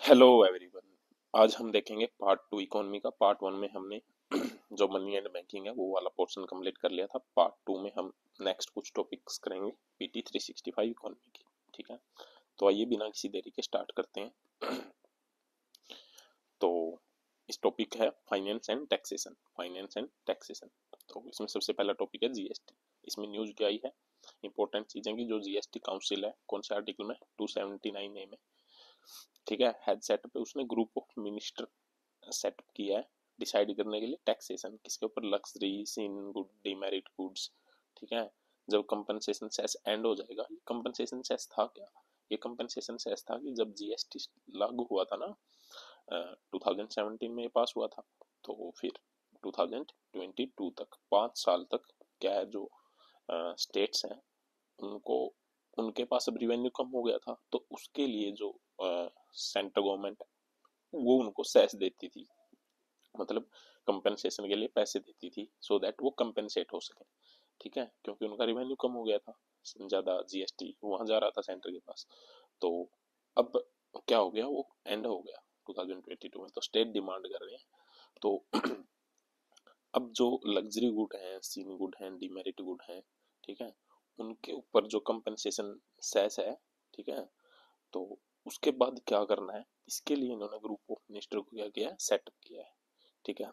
Hello everyone. आज हम देखेंगे पार्ट टू इकोनॉमी का। पार्ट वन में हमने जो मनी एंड बैंकिंग है वो वाला पोर्शन कंप्लीट कर लिया था। पार्ट टू में हम नेक्स्ट कुछ टॉपिक्स करेंगे पीटी 365 इकोनॉमी की। ठीक है, तो आइए बिना किसी देरी के स्टार्ट करते हैं। तो इस टॉपिक है finance and taxation. Finance and taxation, तो इसमें सबसे पहला टॉपिक है जीएसटी। इसमें न्यूज क्या आई है, इंपॉर्टेंट चीजें की जो जीएसटी काउंसिल है, कौन से आर्टिकल में, 279A में, ठीक है, हेड सेटअप है, उसने ग्रुप ऑफ मिनिस्टर सेटअप किया है डिसाइड करने के लिए टैक्सेशन किसके ऊपर, luxury, sin good, demerit goods. ठीक है, जब कंपनसेशन सेस एंड हो जाएगा। कंपनसेशन सेस था क्या, ये कंपनसेशन सेस था कि जब जीएसटी लागू हुआ था ना, 2017 में ये पास हुआ था, तो फिर 2022 तक 5 साल तक क्या है, जो स्टेट्स हैं उनको, उनके पास अब रिवेन्यू कम हो गया था, तो उसके लिए जो सेंट्रल गवर्नमेंट वो उनको सेस देती थी, मतलब कंपेंसेशन के लिए पैसे देती थी, सो दैट वो कंपेंसेट हो सके। ठीक है, क्योंकि उनका रिवेन्यू कम हो गया था, ज्यादा जीएसटी वहां जा रहा था सेंटर के पास। तो अब क्या हो गया, वो एंड हो गया 2022 में, तो स्टेट डिमांड कर रहे हैं। तो अब जो लग्जरी गुड हैं, सीन गुड हैं, डिमेरिट गुड हैं, ठीक है, उनके ऊपर जो कंपेंसेशन सेस है, ठीक है, तो उसके बाद क्या करना है, इसके लिए इन्होंने ग्रुप ऑफ मिनिस्टर को क्या किया है, सेटअप किया है। ठीक है,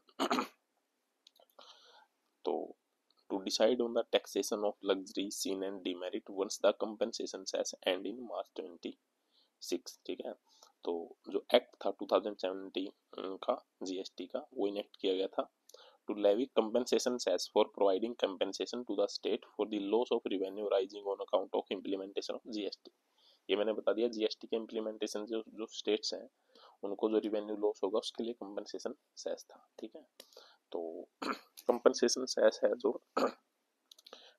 तो to decide on the taxation of luxury, sin and demerit once the compensation says end in March 26। ठीक है, तो जो एक्ट था 2017 का जीएसटी का, वो इनेक्ट किया गया था to levy compensation cess for providing compensation to the state for the loss of revenue rising on account of implementation of GST। ये मैंने बता दिया, जीएसटी के इम्प्लीमेंटेशन जो जो स्टेट्स हैं उनको जो रिवेन्यू लॉस होगा उसके लिए कंपनसेशन सेस था। ठीक है, तो कंपनसेशन सेस है जो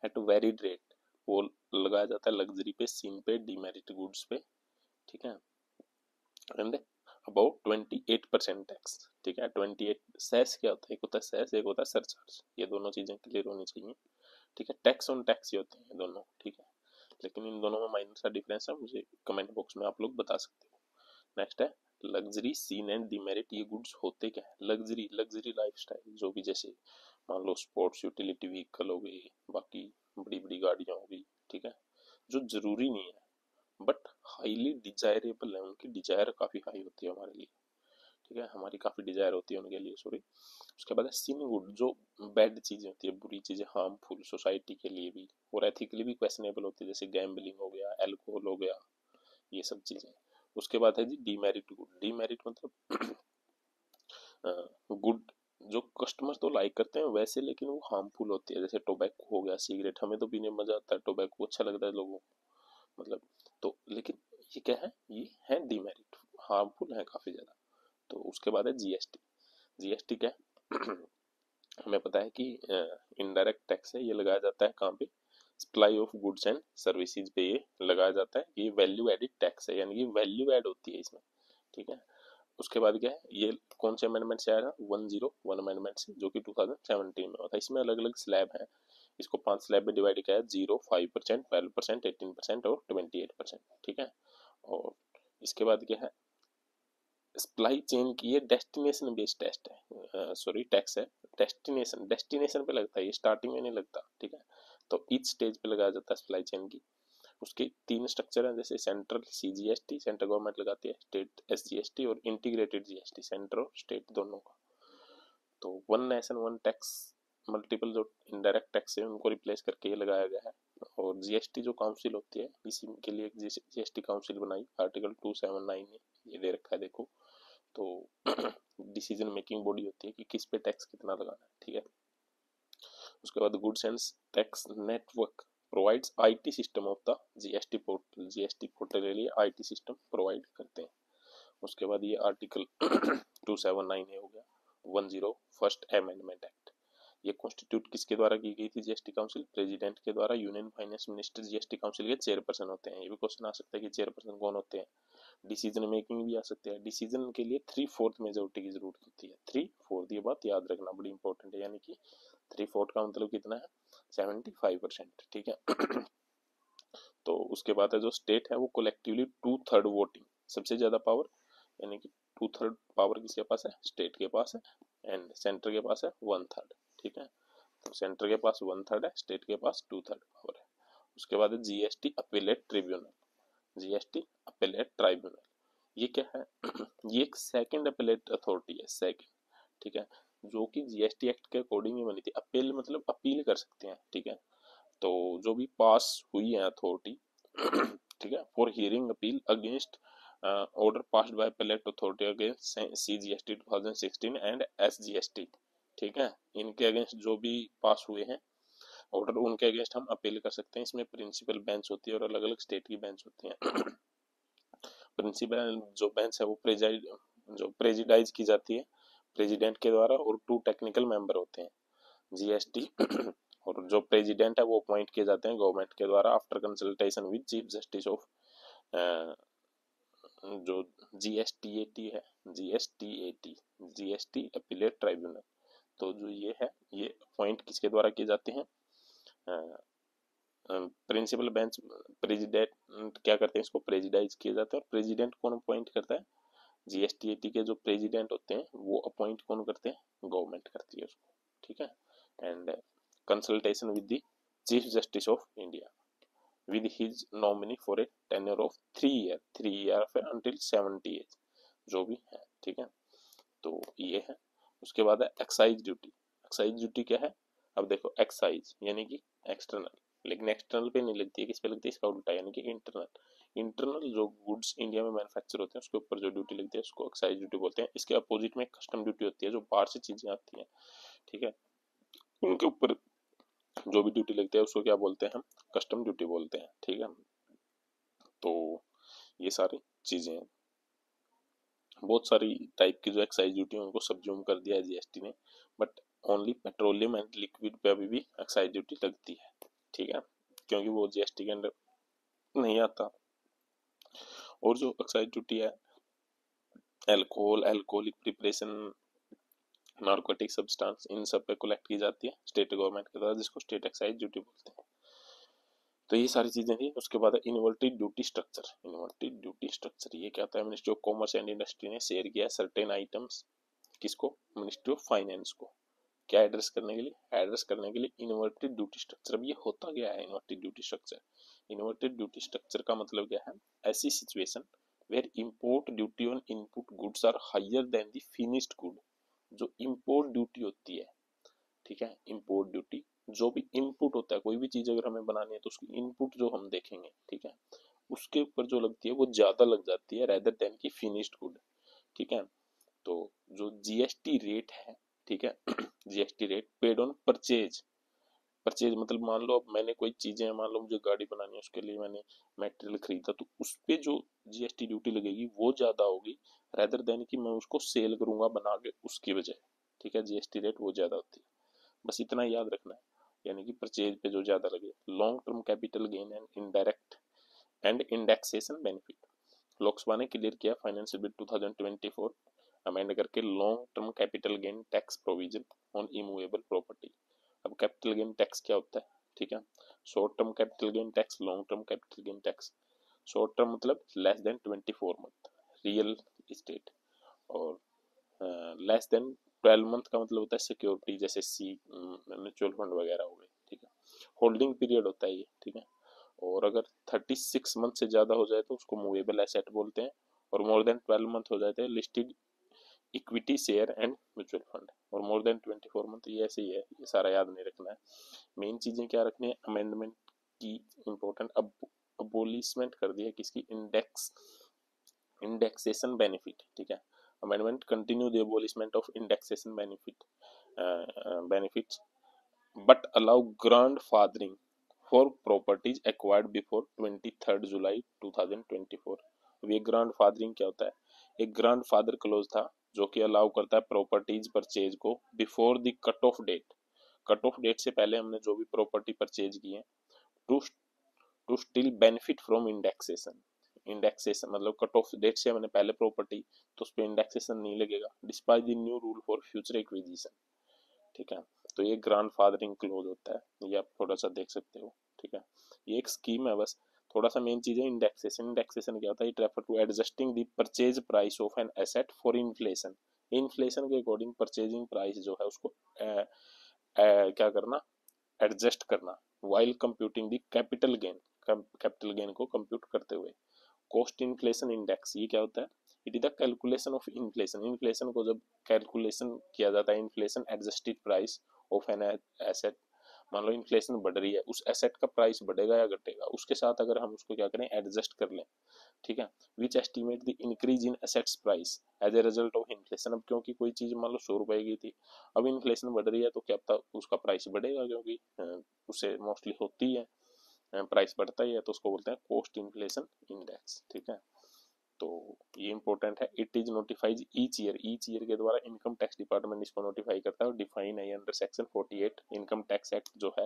एट वेरिड रेट वो लगाया जाता है लग्जरी पे, सीन पे, डीमेरिट गुड्स पे। ठीक है, एंड अबाउट 28% टैक्स। ठीक है, 28 सेस क्या होता है, एक होता है सेस, एक होता है सरचार्ज, ये दोनों चीजें क्लियर होनी चाहिए। ठीक है, टैक्स ऑन टैक्स ही होते हैं दोनों। ठीक है, लेकिन इन दोनों में माइनर सा डिफरेंस है, मुझे कमेंट बॉक्स में आप लोग बता सकते हो। नेक्स्ट है लग्जरी, सीन एंड डीमेरिट। ये गुड्स होते क्या है, लग्जरी, लग्जरी लाइफस्टाइल, जो भी जैसे मान लो स्पोर्ट्स यूटिलिटी व्हीकल हो गई, बाकी बड़ी बड़ी गाड़ियां हो गई। ठीक है, जो जरूरी नहीं है बट हाईली डिजायरेबल है, उनकी डिजायर काफी हाई होती है हमारे लिए। ठीक है, हमारी काफी डिजायर होती है उनके लिए, सॉरी। उसके बाद है सिन गुड, जो बैड चीजें होती है, बुरी चीजें, हार्मफुल सोसाइटी के लिए भी और एथिकली भी क्वेश्चनेबल होती है, जैसे गैम्बलिंग हो गया, एल्कोहल हो गया, ये सब चीजें। उसके बाद है जी डीमेरिट गुड। डीमेरिट मतलब गुड जो कस्टमर तो लाइक करते हैं वैसे, लेकिन वो हार्मफुल होती है, जैसे टोबैको हो गया, सिगरेट, हमें तो पीने में मजा आता है, टोबैको अच्छा लगता है लोगों को, मतलब, तो लेकिन ये क्या है, ये है डीमेरिट, हार्मफुल है काफी ज्यादा। तो उसके बाद है जीएसटी। जीएसटी क्या है, हमें पता है कि इनडायरेक्ट टैक्स है, ये लगाया जाता है कहाँ पे, supply of goods and services पे ये लगाया जाता है। ये वैल्यू एडिड टैक्स है, यानी कि वैल्यू ऐड होती है इसमें। ठीक है, उसके बाद क्या है, ये कौन से अमेंडमेंट से आया था, 101 अमेंडमेंट से, जो कि 2017 में हुआ था। इसमें अलग अलग स्लैब है, इसको 5 स्लैब में डिवाइड किया है, 0, 5%, 12%, 18% और 28%। ठीक है, और इसके बाद क्या है, सप्लाई चेन की ये डेस्टिनेशन बेस्ड टेस्ट है, सॉरी टैक्स है, डेस्टिनेशन, डेस्टिनेशन पे लगता है, ये स्टार्टिंग में नहीं लगता। ठीक है, तो ईच स्टेज पे लगाया जाता है सप्लाई चेन की। उसके 3 स्ट्रक्चर हैं, जैसे सेंट्रल सीजीएसटी, सेंट्रल गवर्नमेंट लगाती है, स्टेट एसजीएसटी, और इंटीग्रेटेड जीएसटी, सेंटर और स्टेट दोनों का। तो one nation one tax, multiple जो इनडायरेक्ट टैक्स है उनको रिप्लेस करके ये लगाया गया है। और जीएसटी जो काउंसिल होती है, इसी के लिए एक जीएसटी काउंसिल बनाई, आर्टिकल 279 में ये दे रखा है, देखो। तो डिसीजन मेकिंग बॉडी होती है कि किस पे टैक्स कितना लगाना है। ठीक है, उसके बाद goods and tax network provides IT system of the GST portal. GST portal के लिए आईटी सिस्टम प्रोवाइड करते हैं। उसके बाद ये आर्टिकल 279 हो गया, 10 फर्स्ट अमेंडमेंट एक्ट। ये कॉन्स्टिट्यूट किसके द्वारा की गई थी, जीएसटी काउंसिल, प्रेसिडेंट के द्वारा। Union finance minister GST council के चेयरपर्सन होते हैं। ये भी क्वेश्चन आ सकता है कि चेयरपर्सन कौन होते हैं। डिसीजन मेकिंग भी आ सकते हैं, डिसीजन के लिए 3/4 मेजोरिटी की जरूरत होती है। 3/4, ये बात याद रखना बड़ी इंपॉर्टेंट है, यानी कि 3/4 का मतलब कितना है, 75%। ठीक है, तो उसके बाद है जो स्टेट है वो कलेक्टिवली 2/3 वोटिंग, सबसे ज्यादा पावर यानी कि 2/3 पावर किसके पास है, स्टेट के पास है, एंड सेंटर के पास है 1/3। ठीक है, तो सेंटर के पास 1/3 है, स्टेट के पास 2/3 पावर है। उसके बाद है GST appellate tribunal, GST appellate tribunal, ये क्या है ये एक सेकंड अपीलेट अथॉरिटी है, सेकंड। ठीक है, जो कि जीएसटी एक्ट के अकॉर्डिंग ही बनी थी। अपील मतलब अपील कर सकते हैं। ठीक है, तो जो भी पास हुई है अथॉरिटी ठीक है, for hearing appeal against order passed by appellate authority against CGST 2016 and SGST. ठीक है, इनके अगेंस्ट जो भी पास हुए हैं ऑर्डर, उनके अगेंस्ट हम अपील कर सकते हैं। इसमें प्रिंसिपल बेंच होती है और अलग अलग स्टेट की बेंच होती हैं। प्रिंसिपल जो बेंच है वो प्रेजिडाइज की जाती है प्रेसिडेंट के द्वारा, और 2 टेक्निकल मेंबर होते हैं जीएसटी और जो प्रेसिडेंट है वो अपॉइंट किए जाते हैं गवर्नमेंट के द्वारा after consultation with chief justice of जो जीएसटीएटी है, जीएसटी अपीलेट ट्राइब्यूनल। तो जो ये है, ये अपॉइंट किसके द्वारा किए जाते हैं, प्रिंसिपल बेंच, प्रेसिडेंट क्या करते हैं, इसको प्रेसिडाइज किए जाते हैं। और प्रेसिडेंट कौन अपॉइंट करता है, जीएसटीएटी के जो प्रेसिडेंट होते हैं वो अपॉइंट कौन करते हैं, गवर्नमेंट करती है उसको। ठीक है, and consultation with the chief justice of India with his nominee for a tenure of 3 year until 70 as, जो भी है। ठीक है, तो ये है। उसके बाद है एक्साइज ड्यूटी। एक्साइज ड्यूटी क्या है, अब देखो एक्साइज यानी कि एक्सटर्नल, लेकिन एक्सटर्नल पे नहीं लगती है, किस पे लगती है, इसका उल्टा यानी कि इंटरनल। इंटरनल जो गुड्स इंडिया में मैन्युफैक्चर होते हैं उसके ऊपर जो ड्यूटी लगती है उसको एक्साइज ड्यूटी बोलते हैं। इसके अपोजिट में कस्टम ड्यूटी होती है, जो बाहर से चीजें आती हैं। ठीक है, उनके ऊपर जो भी ड्यूटी लगती है उसको क्या बोलते हैं, हम कस्टम ड्यूटी बोलते हैं। ठीक है, तो ये सारी चीजें हैं। बहुत सारी टाइप की जो एक्साइज ड्यूटी है उनको सब्ज्यूम कर दिया है जीएसटी ने, but only petroleum and liquid पे अभी भी एक्साइज ड्यूटी लगती है। ठीक है, क्योंकि वो जीएसटी के अंदर नहीं आता। और जो एक्साइज ड्यूटी है alcohol, alcoholic preparation, narcotic substance, इन सब पे कलेक्ट की जाती है स्टेट गवर्नमेंट के द्वारा, जिसको स्टेट एक्साइज ड्यूटी बोलते हैं। तो ये सारी चीजें थी। उसके बाद inverted duty structure. Inverted duty structure ये क्या होता है, ministry of commerce and industry ने शेयर किया सर्टेन आइटम्स, किसको, मिनिस्ट्री ऑफ फाइनेंस को, क्या एड्रेस करने के लिए, एड्रेस करने के लिए इन्वर्टेड ड्यूटी स्ट्रक्चर। अब ये होता क्या है inverted duty structure, inverted duty structure का मतलब क्या है, ऐसी situation where import duty on input goods are higher than the finished good. जो इंपोर्ट ड्यूटी होती है, ठीक है, इंपोर्ट ड्यूटी, जो भी इनपुट होता है, कोई भी चीज अगर हमें बनानी है तो उसकी इनपुट जो हम देखेंगे, ठीक है, उसके ऊपर जो लगती है वो ज्यादा लग जाती है रेदर देन की फिनिश्ड गुड। ठीक है, तो जो जीएसटी रेट है, ठीक है, GST rate paid on purchase. Purchase मतलब मान लो अब मैंने कोई चीजें, मान लो मुझे गाड़ी बनानी है, उसके लिए मैंने मटेरियल खरीदा, तो उस पे जो जीएसटी ड्यूटी लगेगी वो ज्यादा होगी रेदर देन कि मैं उसको सेल करूंगा बना के उसकी वजह। ठीक है, जीएसटी रेट वो ज्यादा होती है, बस इतना याद रखना है, यानी कि परचेज पे जो ज्यादा लगे। Long term capital gain and indirect and indexation benefit, Lok Sabha ने क्लियर किया फाइनेंशियल बिल 2024 अमेंड करके long term capital gain tax provision on immovable property. अब कैपिटल गेन टैक्स क्या होता है, ठीक है, short term capital gain tax, long term capital gain tax. Short term मतलब less than 24 month real estate, और less than 12 month का मतलब होता है सिक्योरिटी, जैसे सी म्यूचुअल फंड वगैरह हो गए। ठीक है, होल्डिंग पीरियड होता है ये। ठीक है, और अगर 36 मंथ से ज्यादा हो जाए तो उसको मूवेबल एसेट बोलते हैं, और मोर देन 12 मंथ हो जाते हैं listed equity share and mutual fund, और मोर देन 24 मंथ ये ऐसे ही है। ये सारा याद नहीं रखना है, मेन चीजें क्या रखनी है, अमेंडमेंट की इंपॉर्टेंट अब अबोलिशमेंट कर दिया किसकी, इंडेक्सेशन बेनिफिट। ठीक है, amendment continue the abolishment of indexation benefits but allow grandfathering for properties acquired before 23 July 2024। अब ये ग्रैंड फादरिंग क्या होता है, एक ग्रैंड फादर क्लोज था जो कि अलाउ करता है प्रॉपर्टीज परचेज को before the cut off date, cut off date से पहले हमने जो भी प्रॉपर्टी परचेज की है, to to still benefit from indexation. Indexation मतलब कट ऑफ डेट से मैंने पहले प्रॉपर्टी, तो उस पर इंडेक्सेशन नहीं लगेगा despite the new rule for future acquisition. ठीक है, तो ये ग्रैंड फादरिंग क्लोज होता है, ये आप थोड़ा सा देख सकते हो। ठीक है, ये एक स्कीम है बस, थोड़ा सा मेन चीज है इंडेक्सेशन। इंडेक्सेशन क्या होता है? It refer to adjusting the purchase price of an asset for inflation. Inflation के अकॉर्डिंग परचेजिंग प्राइस जो है उसको क्या करना, एडजस्ट करना, while computing the capital gain, capital gain को कंप्यूट करते हुए। कॉस्ट इन्फ्लेशन इंडेक्स ये क्या होता है? It is the calculation of inflation. Inflation को जब कैलकुलेशन किया जाता है, inflation adjusted price of an asset, मान लो इन्फ्लेशन बढ़ रही है, उस एसेट का प्राइस बढ़ेगा या घटेगा, उसके साथ अगर हम उसको क्या करें, एडजस्ट कर लें, ठीक है। Which estimate the increase in assets price as a result of inflation. अब क्योंकि कोई चीज मान लो 100 रुपए की थी, अब इन्फ्लेशन बढ़ रही है तो क्या पता उसका प्राइस बढ़ेगा, क्योंकि उससे मोस्टली होती है, प्राइस बढ़ता ही है, तो उसको बोलते हैं कॉस्ट इन्फ्लेशन इंडेक्स, ठीक है। तो ये इंपॉर्टेंट है। It is notifies each year, each year के द्वारा इनकम टैक्स डिपार्टमेंट इसको नोटिफाई करता है, और डिफाइन है under section 48 income tax act जो है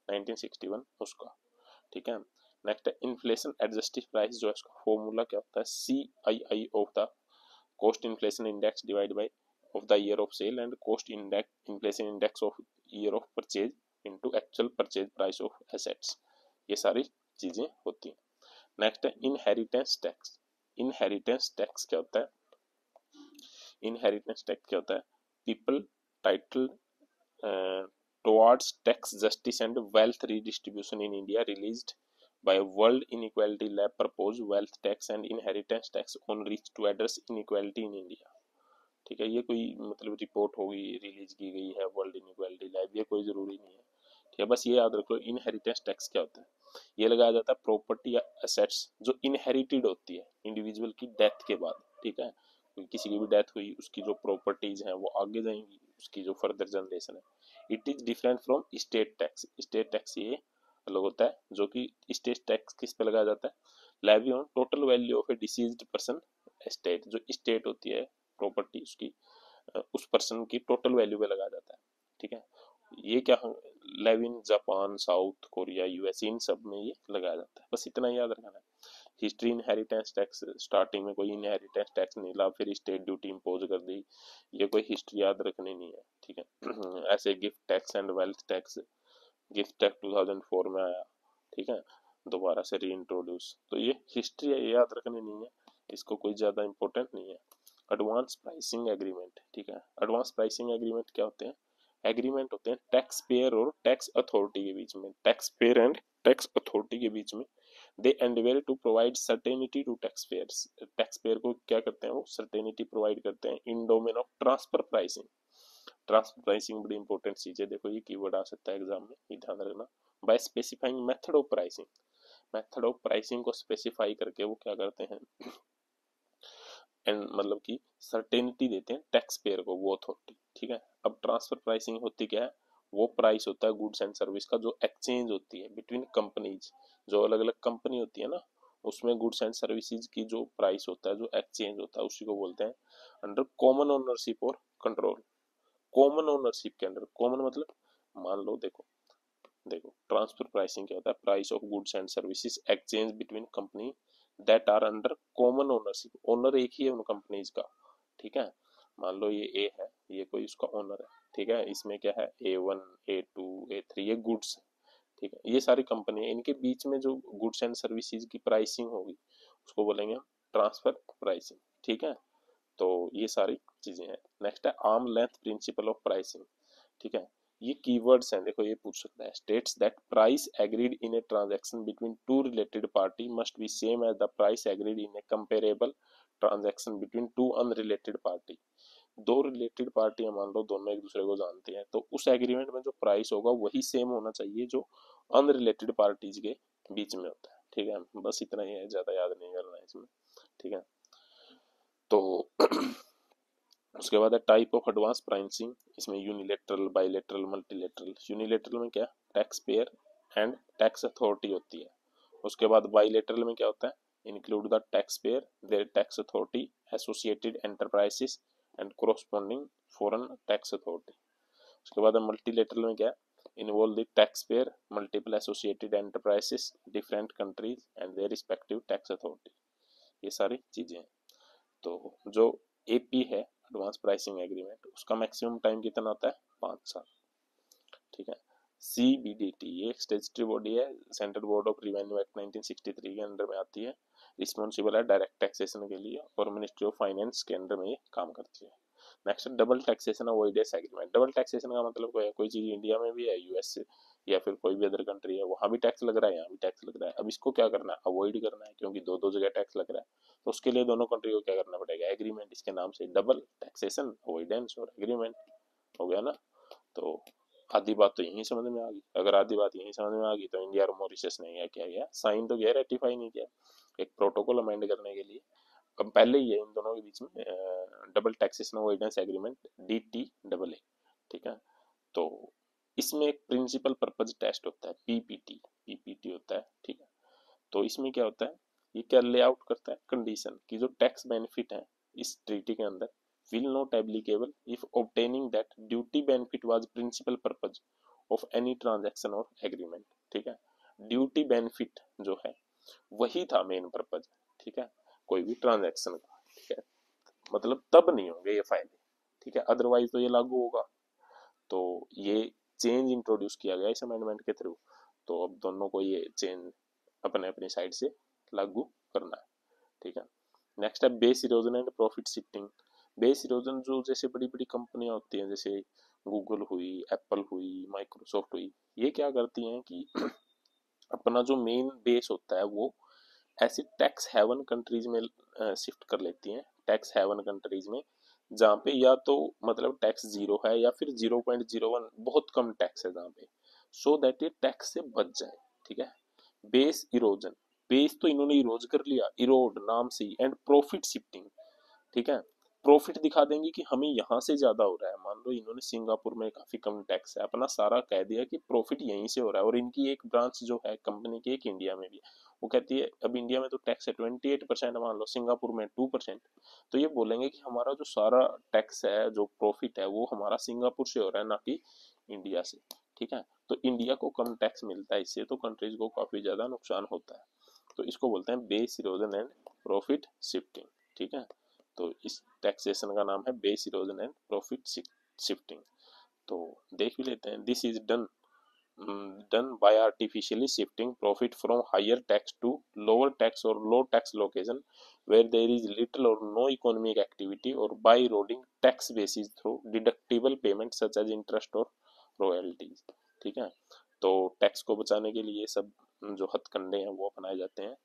1961 उसका, ठीक है। नेक्स्ट है इन्फ्लेशन एडजस्टेड प्राइस, जो है इसका फॉर्मूला क्या होता है? CII of the cost inflation index divide by of the year of sale and cost index inflation index of year of purchase into actual purchase price of assets. ये सारी चीजें होती हैं। नेक्स्ट है इनहेरिटेंस टैक्स। इनहेरिटेंस टैक्स क्या होता है? Inheritance tax क्या होता है? People title towards tax justice and wealth redistribution in India released by World Inequality Lab propose wealth tax and inheritance tax on reach to address inequality in India। ठीक है, ये कोई मतलब रिपोर्ट होगी, release की गई है वर्ल्ड इनइक्वालिटी लैब, ये कोई जरूरी नहीं है, ठीक है। बस ये याद रखो इनहेरिटेंस टैक्स क्या होता है। ये लगाया जाता है प्रॉपर्टी या एसेट्स जो इनहेरिटेड होती है इंडिविजुअल की डेथ के बाद, ठीक है। किसी की भी डेथ हुई, उसकी जो प्रॉपर्टीज हैं वो आगे जाएंगी, उसकी जो फर्दर जनरेशन है। It is different from state tax. State tax ये अलग होता है, जो कि स्टेट टैक्स किस पे लगाया जाता है? Levy on total value of a deceased person estate. जो स्टेट होती है प्रॉपर्टी उसकी, उस पर्सन की टोटल वैल्यू पे लगाया जाता है, ठीक है। ये क्या, लेविन जापान, साउथ कोरिया, यूएस, इन सब में ये लगाया जाता है, बस इतना याद रखना है। हिस्ट्री इनहेरिटेंस टैक्स, स्टार्टिंग में कोई इनहेरिटेंस टैक्स नहीं ला, फिर स्टेट ड्यूटी इम्पोज कर दी, ये कोई हिस्ट्री याद रखनी नहीं है, ठीक है। ऐसे gift tax and wealth tax, gift tax 2004 में आया, ठीक है, दोबारा से री इंट्रोड्यूस, तो ये हिस्ट्री है, ये याद रखनी नहीं है, इसको कोई ज्यादा इंपॉर्टेंट नहीं है। एडवांस प्राइसिंग एग्रीमेंट, ठीक है। एडवांस प्राइसिंग एग्रीमेंट क्या होते हैं? एग्रीमेंट होते हैं टैक्स पेयर और टैक्स अथॉरिटी के बीच में, tax payer and tax authority के बीच में। They endeavour to provide certainty to tax payers. Tax payer को क्या करते हैं? वो सर्टेनिटी प्रोवाइड करते हैं in domain of transfer pricing. Transfer pricing बड़ी इंपॉर्टेंट चीज है, देखो ये कीवर्ड आ सकता है एग्जाम में, ये ध्यान रखना। By specifying method of pricing, method of pricing को स्पेसिफाई करके वो क्या करते हैं, एंड मतलब कि सर्टेनिटी देते हैं टैक्स पेयर को, वो अथॉरिटी, ठीक है। अब ट्रांसफर प्राइसिंग होती क्या है? वो प्राइस होता है गुड्स एंड सर्विस का जो एक्सचेंज होती है बिटवीन कंपनीज, जो अलग अलग कंपनी होती है ना, उसमें गुड्स एंड सर्विसेज की जो प्राइस होता है, जो एक्सचेंज होता है, उसी को बोलते हैं अंडर कॉमन ओनरशिप और कंट्रोल। कॉमन ओनरशिप के अंडर, कॉमन मतलब मान लो, देखो देखो ट्रांसफर प्राइसिंग क्या होता है? Price of goods and services exchange between company that are under common ownership. Owner एक ही है उन कंपनीज का, ठीक है। मान लो ये ए है, ये कोई उसका ओनर है, ठीक है। इसमें क्या है? A1, A2, A3, ये गुड्स, ठीक है। ये सारी कंपनी है, इनके बीच में जो गुड्स एंड सर्विसेज की प्राइसिंग होगी उसको बोलेंगे हम ट्रांसफर प्राइसिंग, ठीक है। तो ये सारी चीजें हैं। नेक्स्ट है arm length principle of pricing, ठीक है। ये कीवर्ड्स हैं, देखो ये पूछ सकता है। States that price agreed in a transaction between two related party must be same as the price agreed in a comparable transaction between two unrelated party. दो रिलेटेड पार्टियां मान लो दोनों एक दूसरे को जानती हैं, तो उस एग्रीमेंट में जो प्राइस होगा वही सेम होना चाहिए जो अनरिलेटेड पार्टीज के बीच में होता है, ठीक है। बस इतना ही है, ज्यादा याद नहीं करना है इसमें, ठीक है। तो उसके बाद है टाइप ऑफ एडवांस प्राइसिंग। इसमें यूनिलेटरल, बाइलेटरल, मल्टीलेटरल। यूनिलेटरल में क्या? Tax payer and tax authority होती है। उसके बाद बाइलेटरल में क्या होता है? Include the tax payer, their tax authority, associated enterprises and corresponding foreign tax authority. उसके बाद मल्टीलेटरल में क्या? Involve the tax payer, multiple associated enterprises, different countries and their respective tax authority. ये सारी चीजें हैं। तो जो एपी है एडवांस प्राइसिंग एग्रीमेंट, उसका मैक्सिमम टाइम कितना होता है? 5 साल, ठीक है। CBDT ये एक स्टेचुटरी बॉडी है, central board of revenue act 1963 के अंडर में आती है, रिस्पॉन्सिबल है डायरेक्ट टैक्सेशन के लिए और मिनिस्ट्री ऑफ फाइनेंस के अंडर में ये काम करती है। Next double taxation avoidance agreement. Double taxation का मतलब क्या है, कोई चीज इंडिया में भी है, यूएस से या फिर कोई भी अदर कंट्री है, वहां भी टैक्स लग रहा है, यहाँ भी टैक्स लग रहा है। अब इसको क्या करना है, अवॉइड करना है, क्योंकि दो दो जगह टैक्स लग रहा है। तो उसके लिए दोनों कंट्री को क्या करना पड़ेगा, एग्रीमेंट, इसके नाम से डबल टैक्सेशन अवॉइडेंस और एग्रीमेंट हो गया ना। तो आधी बात तो यही समझ में आ गई। अगर आधी बात यही समझ में आ गई तो इंडिया और मॉरिशस ने क्या किया, साइन तो किया, रेटिफाई नहीं किया, एक प्रोटोकॉल अमेंड करने के लिए। अब पहले ही है इन दोनों के बीच में double taxation avoidance agreement, DTAA, ठीक है। तो इसमें एक प्रिंसिपल पर्पज टेस्ट होता है, पीपीटी होता है, ठीक है। तो इसमें क्या होता है, ये क्या लेआउट करता है, कंडीशन की जो टैक्स बेनिफिट है इस ट्रीटी के अंदर will not applicable if obtaining that duty benefit was principal purpose of any transaction or agreement, ठीक है। ड्यूटी बेनिफिट जो है वही था मेन पर्पज, ठीक है, कोई भी ट्रांजैक्शन का, ठीक है, मतलब तब नहीं होंगे ये फायदे, ठीक है, अदरवाइज तो ये लागू होगा। तो ये चेंज इंट्रोड्यूस किया गया इस अमेंडमेंट के थ्रू। तो अब दोनों को ये चेंज अपने अपनी साइड से लागू करना है, ठीक है। नेक्स्ट है base erosion and profit shifting. Base erosion जो जैसे बड़ी बड़ी कंपनियां होती हैं, जैसे गूगल हुई, एप्पल हुई, माइक्रोसॉफ्ट हुई, ये क्या करती हैं कि अपना जो मेन बेस होता है वो ऐसी टैक्स हेवन कंट्रीज में शिफ्ट कर लेती हैं, टैक्स हेवन कंट्रीज में जहाँ पे या तो मतलब टैक्स जीरो है या फिर 0.01 बहुत कम टैक्स है जहाँ पे, सो दैट ये टैक्स से बच जाए, ठीक है। बेस इरोजन, बेस तो इन्होंने इरोज कर लिया, इरोड नाम से, एंड प्रॉफिट शिफ्टिंग, ठीक है, प्रॉफिट दिखा देंगे कि हमें यहाँ से ज्यादा हो रहा है। मान लो इन्होंने सिंगापुर में काफी कम टैक्स है, अपना सारा कह दिया कि प्रॉफिट यहीं से हो रहा है, और इनकी एक ब्रांच जो है कंपनी की, एक इंडिया में भी, वो कहती है अब इंडिया में तो टैक्स है 28%, मान लो सिंगापुर में 2%, तो ये बोलेंगे कि हमारा जो सारा टैक्स है, जो प्रॉफिट है, वो हमारा सिंगापुर से हो रहा है, ना कि इंडिया से, ठीक है। तो इंडिया को कम टैक्स मिलता है इससे, तो कंट्रीज को काफी ज्यादा नुकसान होता है। तो इसको बोलते हैं base erosion and profit shifting, ठीक है। तो इस टैक्सेशन का नाम है base erosion and profit shifting. तो देख भी लेते हैं, this is done by artificially shifting profit from higher tax to lower tax or low tax location where there is little or no economic activity, or by eroding tax basis through deductible payments such as interest or royalties, ठीक है। तो tax को बचाने के लिए सब जो हथकंडे हैं वो अपनाए जाते हैं,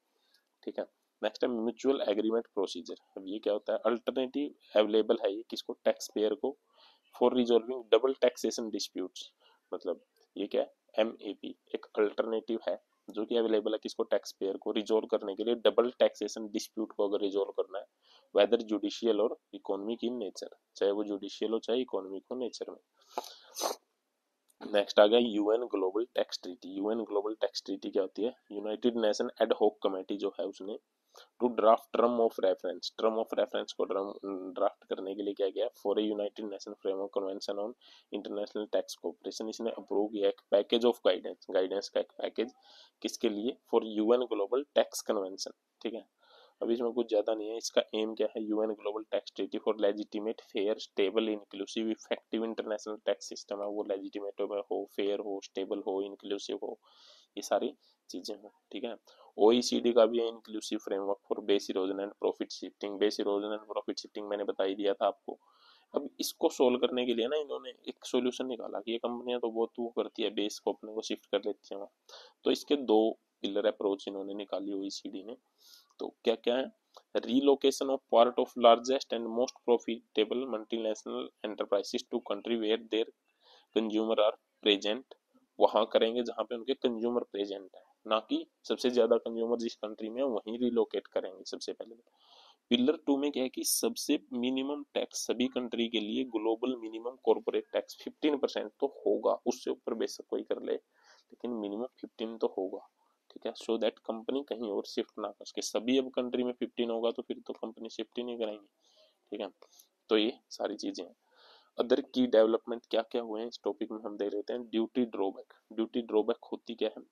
ठीक है। नेक्स्ट है म्यूचुअल एग्रीमेंट प्रोसीजर। अब ये क्या होता है, अल्टरनेटिव अवेलेबल है ये किसको, टैक्स पेयर को, for resolving double taxation disputes. मतलब ये क्या है, MAP एक अल्टरनेटिव है जो कि अवेलेबल है किसको, टैक्स पेयर को, रिजोल्व करने के लिए डबल टैक्सेशन डिस्प्यूट को अगर रिजोल्व करना है, वेदर जुडिशियल और इकोनॉमिक इन नेचर, चाहे वो जुडिशियल हो चाहे इकोनॉमिक हो नेचर में। नेक्स्ट आ गया UN global tax treaty. UN global tax treaty क्या होती है, United Nation ad hoc committee जो है उसने to draft term of reference, term of reference को ड्राफ्ट करने के लिए क्या किया, for a United Nation framework convention on international tax cooperation, इसने अप्रूव किया एक पैकेज ऑफ गाइडेंस, गाइडेंस का एक पैकेज, किसके लिए, for UN global tax convention, ठीक है। अब इसमें कुछ ज्यादा नहीं है, इसका एम क्या है, UN global tax treaty for legitimate fair stable inclusive effective international tax system है, वो लेजिटिमेट हो, फेयर हो, स्टेबल हो, इंक्लूसिव हो, ये सारी चीजें हो, ठीक है। OECD का भी है inclusive framework for base erosion and profit shifting. Base erosion and profit shifting मैंने बता ही दिया था आपको। अब इसको सोल्व करने के लिए ना इन्होंने एक सॉल्यूशन निकाला कि ये कंपनियां तो बहुत वो करती है, बेस को अपने को शिफ्ट कर लेती है वहाँ, तो इसके दो पिलर अप्रोच इन्होंने निकाली OECD ने। तो क्या क्या है, relocation of part of largest and most profitable multinational enterprises to country where their consumer are present, वहां करेंगे जहां पे उनके कंज्यूमर प्रेजेंट है, ना कि सबसे ज्यादा कंज्यूमर जिस कंट्री में है वहीं रिलोकेट करेंगे सबसे पहले। पिलर 2 में क्या है कि सबसे मिनिमम टैक्स सभी कंट्री के लिए ग्लोबल मिनिमम कॉर्पोरेट टैक्स 15% तो होगा, उससे ऊपर बेशक कोई कर ले लेकिन मिनिमम 15 तो होगा, ठीक है, सो दैट कंपनी कहीं और शिफ्ट ना कर सके। सभी अब कंट्री में 15 होगा तो फिर तो कंपनी शिफ्ट ही नहीं कराएंगे, ठीक है। तो ये सारी चीजें हैं। अदर की डेवलपमेंट क्या क्या हुए हैं इस टॉपिक में हम देख लेते हैं। ड्यूटी ड्रॉबैक, ड्यूटी ड्रॉबैक होती क्या है,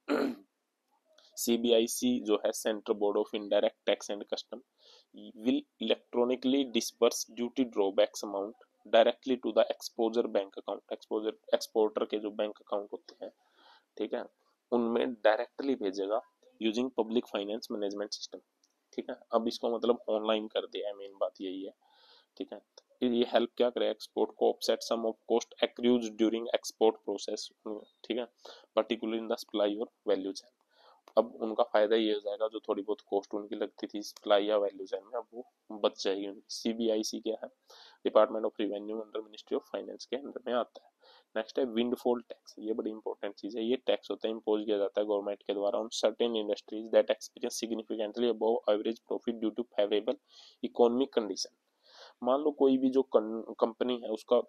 CBIC जो है, central board of indirect tax and custom, will electronically disperse duty drawbacks amount directly to the exposure bank account, exposure exporter के जो बैंक अकाउंट होते हैं ठीक है, उनमें डायरेक्टली भेजेगा using public finance management system. ठीक है, अब इसको मतलब ऑनलाइन कर दिया है, मेन बात यही है। ठीक है, फिर ये हेल्प क्या करे, एक्सपोर्ट को offset some of cost accrues during export process. ठीक है, पर्टिकुलर इन द सप्लाई और वैल्यू चेन। अब उनका फायदा ये हो जाएगा, जो थोड़ी बहुत कॉस्ट उनकी लगती थी सप्लाई या वैल्यू चेन में, अब वो बच जाएगी। सीबीआईसी क्या है, department of revenue under ministry of finance के अंडर में आता है। नेक्स्ट है विंडफॉल टैक्स, ये बड़ी इंपॉर्टेंट चीज है। ये टैक्स होता है, इम्पोज किया जाता है गवर्नमेंट के द्वारा on certain industries that experience significantly above average profit due to favourable economic condition. मान लो कोई भी जो कंपनी है उसका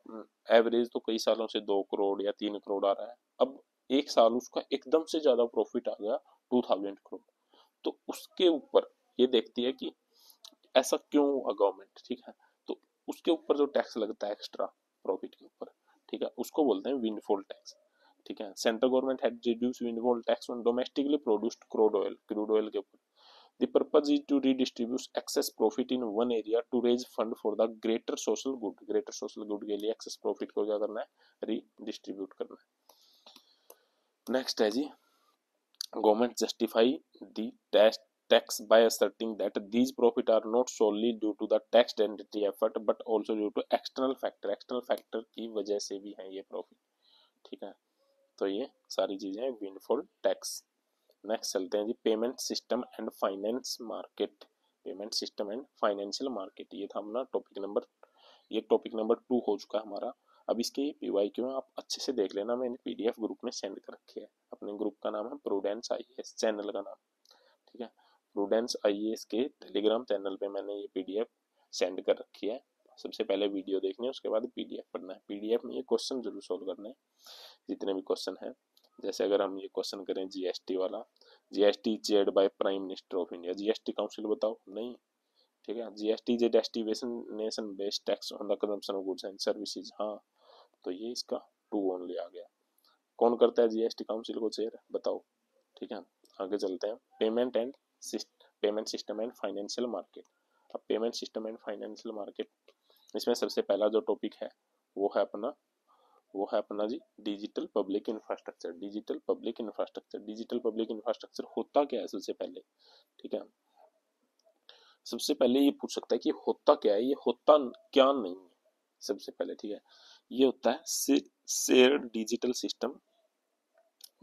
एवरेज तो कई सालों से 2 करोड़ या 3 करोड़ आ रहा है, अब एक साल उसका एकदम से ज्यादा प्रॉफिट आ गया 2000 करोड़, तो उसके ऊपर ये देखती है कि ऐसा क्यों हुआ गवर्नमेंट। ठीक है, तो उसके ऊपर जो टैक्स लगता है एक्स्ट्रा प्रॉफिट के ऊपर, ठीक है, उसको बोलते हैं विंडफॉल टैक्स। ठीक है, central government had reduce windfall tax on domestically produced crude oil के ऊपर। The purpose is to redistribute excess profit in one area to raise fund for the greater social good। greater social good के लिए excess profit को क्या करना है, redistribute करना है। नेक्स्ट है जी, government justify the tax by asserting that these profit are not solely due to the tax entity effort but also due to external factor। external factor की वजह से भी है ये प्रॉफिट। ठीक है, तो ये सारी चीजें विंडफॉल टैक्स। नेक्स्ट चलते हैं जी, payment system and finance market. Payment system and financial market, ये था अपना टॉपिक नंबर 2 हो चुका है हमारा। अब इसके पीवाईक्यू में आप अच्छे से देख लेना, मैंने पीडीएफ ग्रुप में सेंड कर रखी है। अपने ग्रुप का नाम है प्रूडेंस आईएएस, चैनल का नाम। ठीक है, प्रूडेंस आईएएस के टेलीग्राम चैनल पे मैंने ये पीडीएफ सेंड कर रखी है। सबसे पहले वीडियो देखनी है, उसके बाद पीडीएफ पढ़ना है। पीडीएफ में ये क्वेश्चन जरूर सोल्व करना है, जितने भी क्वेश्चन है। जैसे अगर हम ये क्वेश्चन करें जीएसटी वाला, GST chaired by prime minister of India, GST council बताओ, नहीं। ठीक है, GST is a destination based tax on the consumption of goods and services, हाँ, तो ये इसका 2 ओनली आ गया। कौन करता है जीएसटी काउंसिल को चेयर, बताओ। ठीक है, आगे चलते हैं, payment system and financial market. अब payment system and financial market, इसमें सबसे पहला जो टॉपिक है वो है अपना जी digital public infrastructure. Digital public infrastructure होता क्या है सबसे पहले। ठीक है, सबसे पहले ये पूछ सकता है कि होता क्या है, ये होता क्या नहीं है सबसे पहले। ठीक है, ये होता है शेयर्ड डिजिटल सिस्टम।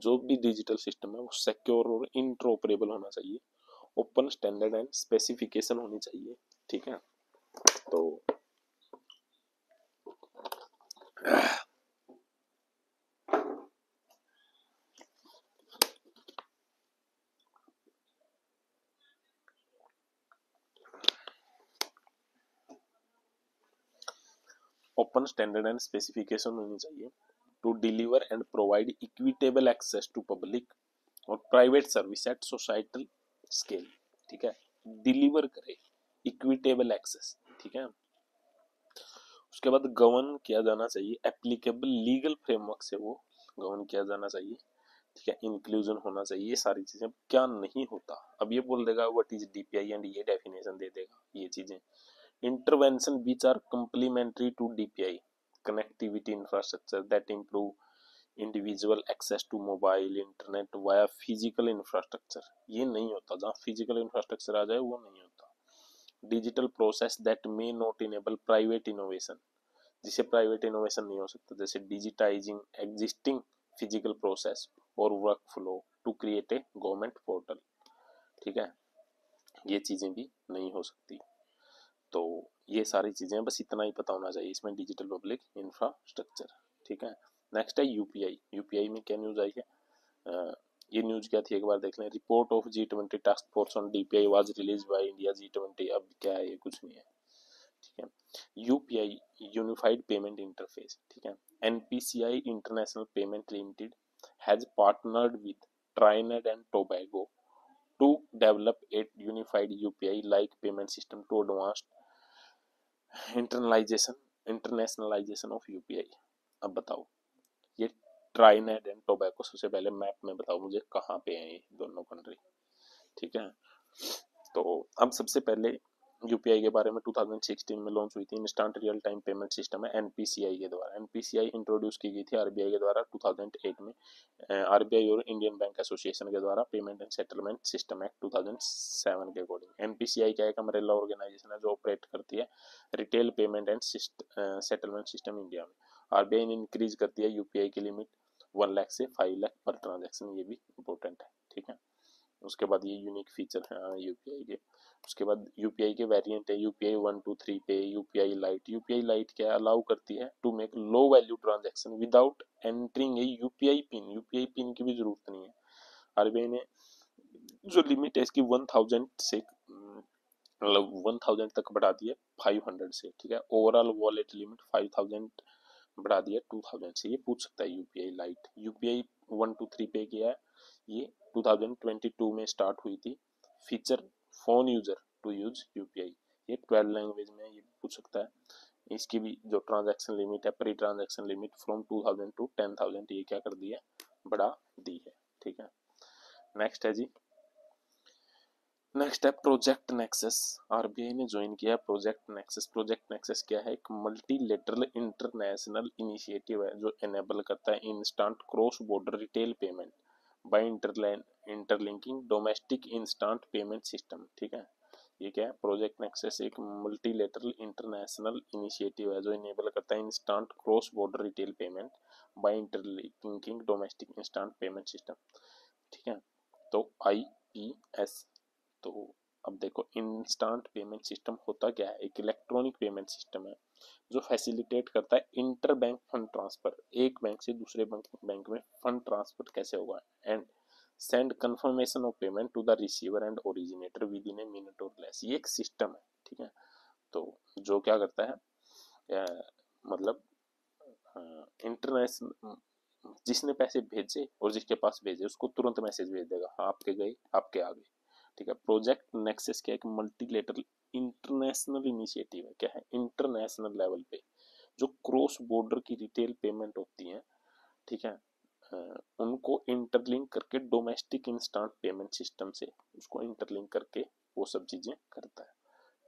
जो भी डिजिटल सिस्टम है वो सिक्योर और इंटरऑपरेबल होना चाहिए, ओपन स्टैंडर्ड एंड स्पेसिफिकेशन होनी चाहिए। ठीक है, तो ओपन स्टैंडर्ड एंड स्पेसिफिकेशन होनी चाहिए to deliver and provide equitable access to public और private service at societal scale. ठीक है, डिलीवर करे इक्विटेबल एक्सेस। ठीक है, उसके बाद गवर्न किया जाना चाहिए एप्लीकेबल लीगल फ्रेमवर्क से, वो गवर्न किया जाना चाहिए। ठीक है, इंक्लूजन होना चाहिए, ये सारी चीजें। क्या नहीं होता, अब ये बोल देगा व्हाट इज डीपीआई एंड ये डेफिनेशन दे देगा, ये चीजें। intervention which are complementary to DPI, connectivity infrastructure that improve individual access to mobile internet via physical infrastructure, ये नहीं होता। जहाँ physical infrastructure आ जाए वो नहीं होता। digital process that may not enable private innovation, जिसे प्राइवेट इनोवेशन नहीं हो सकता, जैसे डिजिटाइजिंग एग्जिस्टिंग फिजिकल प्रोसेस और work flow to create a government portal. ठीक है, ये चीजें भी नहीं हो सकती। तो ये सारी चीजें बस इतना ही पता होना चाहिए इसमें, डिजिटल पब्लिक इंफ्रास्ट्रक्चर। ठीक है, नेक्स्ट है यूपीआई। यूपीआई में क्या न्यूज आई है, ये न्यूज क्या थी एक बार देख लें। Report of G20 task force on DPI was release by India G20। अब क्या है, ये कुछ नहीं है। ठीक है, यूपीआई यूनिफाइड पेमेंट इंटरफेस। ठीक है, NPCI international payment limited has partnered with Trinidad and Tobago to develop a unified UPI like payment system to advance internationalization of UPI। अब बताओ, ये ट्राइनेड एंड टोबैको, सबसे पहले मैप में बताओ मुझे कहाँ पे है ये दोनों कंट्री। ठीक है, तो अब सबसे पहले यूपीआई के बारे में 2016 में लॉन्च हुई थी। Instant real time payment system है एनपीसीआई के द्वारा। एनपीसीआई इंट्रोड्यूस की गई थी आरबीआई के द्वारा 2008 में। आरबीआई और इंडियन बैंक एसोसिएशन के द्वारा payment and settlement system act 2007 के अकॉर्डिंग। एनपीसीआई क्या एक अम्ब्रेला ऑर्गेनाइजेशन है जो ऑपरेट करती है retail payment and settlement system India में। आरबीआई ने इंक्रीज कर दिया यूपीआई की लिमिट 1 लाख से 5 लाख पर ट्रांजेक्शन, ये भी इम्पोर्टेंट है, ठीक है। उसके बाद ये यूनिक फीचर है यूपीआई के। उसके बाद यूपीआई के वेरिएंट है UPI 123 pay, UPI lite. UPI lite क्या अलाउ करती है to make low value transaction without entering a UPI pin. UPI pin की भी जरूरत नहीं है। आरबीआई ने जो लिमिट है इसकी 1000 से मतलब 1000 तक बढ़ा दी है 500 से, ठीक है। ओवरऑल वॉलेट लिमिट 5000 बढ़ा दिया 2000 से। ये पूछ सकता है यूपीआई लाइट। यूपीआई 123 पे किया है, ये 2022 में स्टार्ट हुई थी। Feature phone user to use UPI, ये 12 लैंग्वेज में ये पूछ सकता है। इसकी भी जो ट्रांजैक्शन लिमिट है pre transaction limit from 2000 to 10,000 ये क्या कर दी है, बढ़ा दी है, ठीक है। नेक्स्ट है जी, नेक्स्ट है प्रोजेक्ट नेक्सस। आरबीआई ने ज्वाइन किया प्रोजेक्ट नेक्सस। प्रोजेक्ट नेक्सस क्या है, एक मल्टीलेटरल इंटरनेशनल इनिशिएटिव है जो एनेबल करता है instant cross border retail payment by interlinking domestic instant payment system, ठीक है। ये क्या है, प्रोजेक्ट नेक्सस एक मल्टीलेटरल इंटरनेशनल इनिशिएटिव है जो इनेबल करता है instant cross border retail payment by interlinking domestic instant payment system, ठीक है। तो आईपीएस। तो अब देखो इंस्टेंट पेमेंट सिस्टम होता क्या है, एक इलेक्ट्रॉनिक पेमेंट सिस्टम है जो फैसिलिटेट करता है इंटर बैंक फंड ट्रांसफर। एक बैंक से दूसरे बैंक में फंड ट्रांसफर कैसे होगा, and send confirmation of payment to the receiver and originator within a minute और लेस। ये एक सिस्टम है, ठीक है। तो जो क्या करता है मतलब इंटरनेशनल जिसने पैसे भेजे और जिसके पास भेजे उसको तुरंत मैसेज भेज देगा, हाँ आपके गए आपके आ गए, ठीक है। प्रोजेक्ट नेक्सस क्या है, एक मल्टीलेटरल इंटरनेशनल इनिशिएटिव है। क्या है, इंटरनेशनल लेवल पे जो क्रॉस बॉर्डर की रिटेल पेमेंट होती है, ठीक है, उनको इंटरलिंक करके डोमेस्टिक इंस्टेंट पेमेंट सिस्टम से उसको इंटरलिंक करके वो सब चीजें करता है,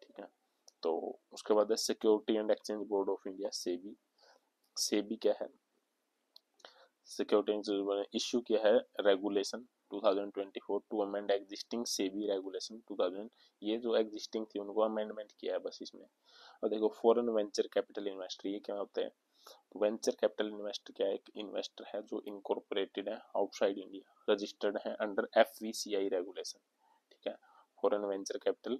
ठीक है। तो उसके बाद है security and exchange board of India, SEBI. SEBI क्या है, सिक्योरिटी इश्यू किया है regulation 2024 to amend existing SEBI regulation 2000। ये जो एग्जिस्टिंग थी उनको अमेंडमेंट किया है बस इसमें। और देखो फॉरेन वेंचर कैपिटल इन्वेस्टर, ये क्या होता है, वेंचर कैपिटल इन्वेस्टर क्या है, एक इन्वेस्टर है जो इनकॉर्पोरेटेड है आउटसाइड इंडिया, रजिस्टर्ड है अंडर एफवीसीआई रेगुलेशन, ठीक है। फॉरेन वेंचर कैपिटल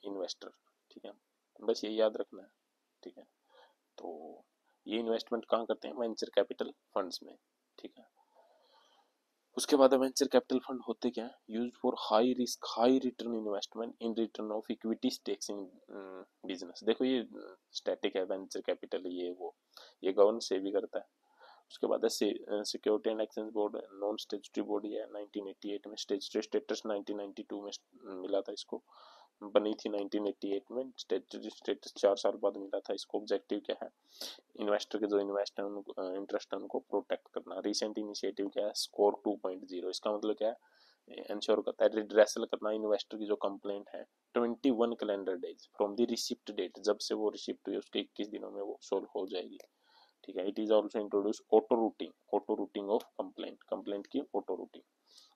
इन्वेस्टर, ठीक है, बस ये याद रखना है, ठीक है। तो ये इन्वेस्टमेंट कहाँ करते हैं, वेंचर कैपिटल फंड्स में, ठीक है। उसके बाद वेंचर कैपिटल फंड होते क्या है, use for high risk high return investment in return of equity stakes in business. देखो ये स्टैटिक है वेंचर कैपिटल, ये वो ये गवर्न से भी करता है। उसके बाद है security and exchange board, non statutory body है, 1988 में स्टेचुटरी स्टेटस 1992 में मिला था इसको, बनी थी 1988 में, स्टेचुटरी स्टेटस 4 साल बाद मिला था इसको। ऑब्जेक्टिव क्या है, इन्वेस्टर के जो इन्वेस्ट है उनको इंटरेस्ट है उनको प्रोटेक्ट करना। रिसेंट इनिशिएटिव क्या है, स्कोर 2.0, इसका मतलब क्या है, इंश्योर करता है रिड्रेसल करना इन्वेस्टर की जो कंप्लेंट है 21 calendar days from the receipt date, जब से वो रिसिप्ट हुई उसके 21 दिनों में वो सोल्व हो जाएगी, ठीक है। It is also introduce auto routing of complaint की ऑटो रूटिंग।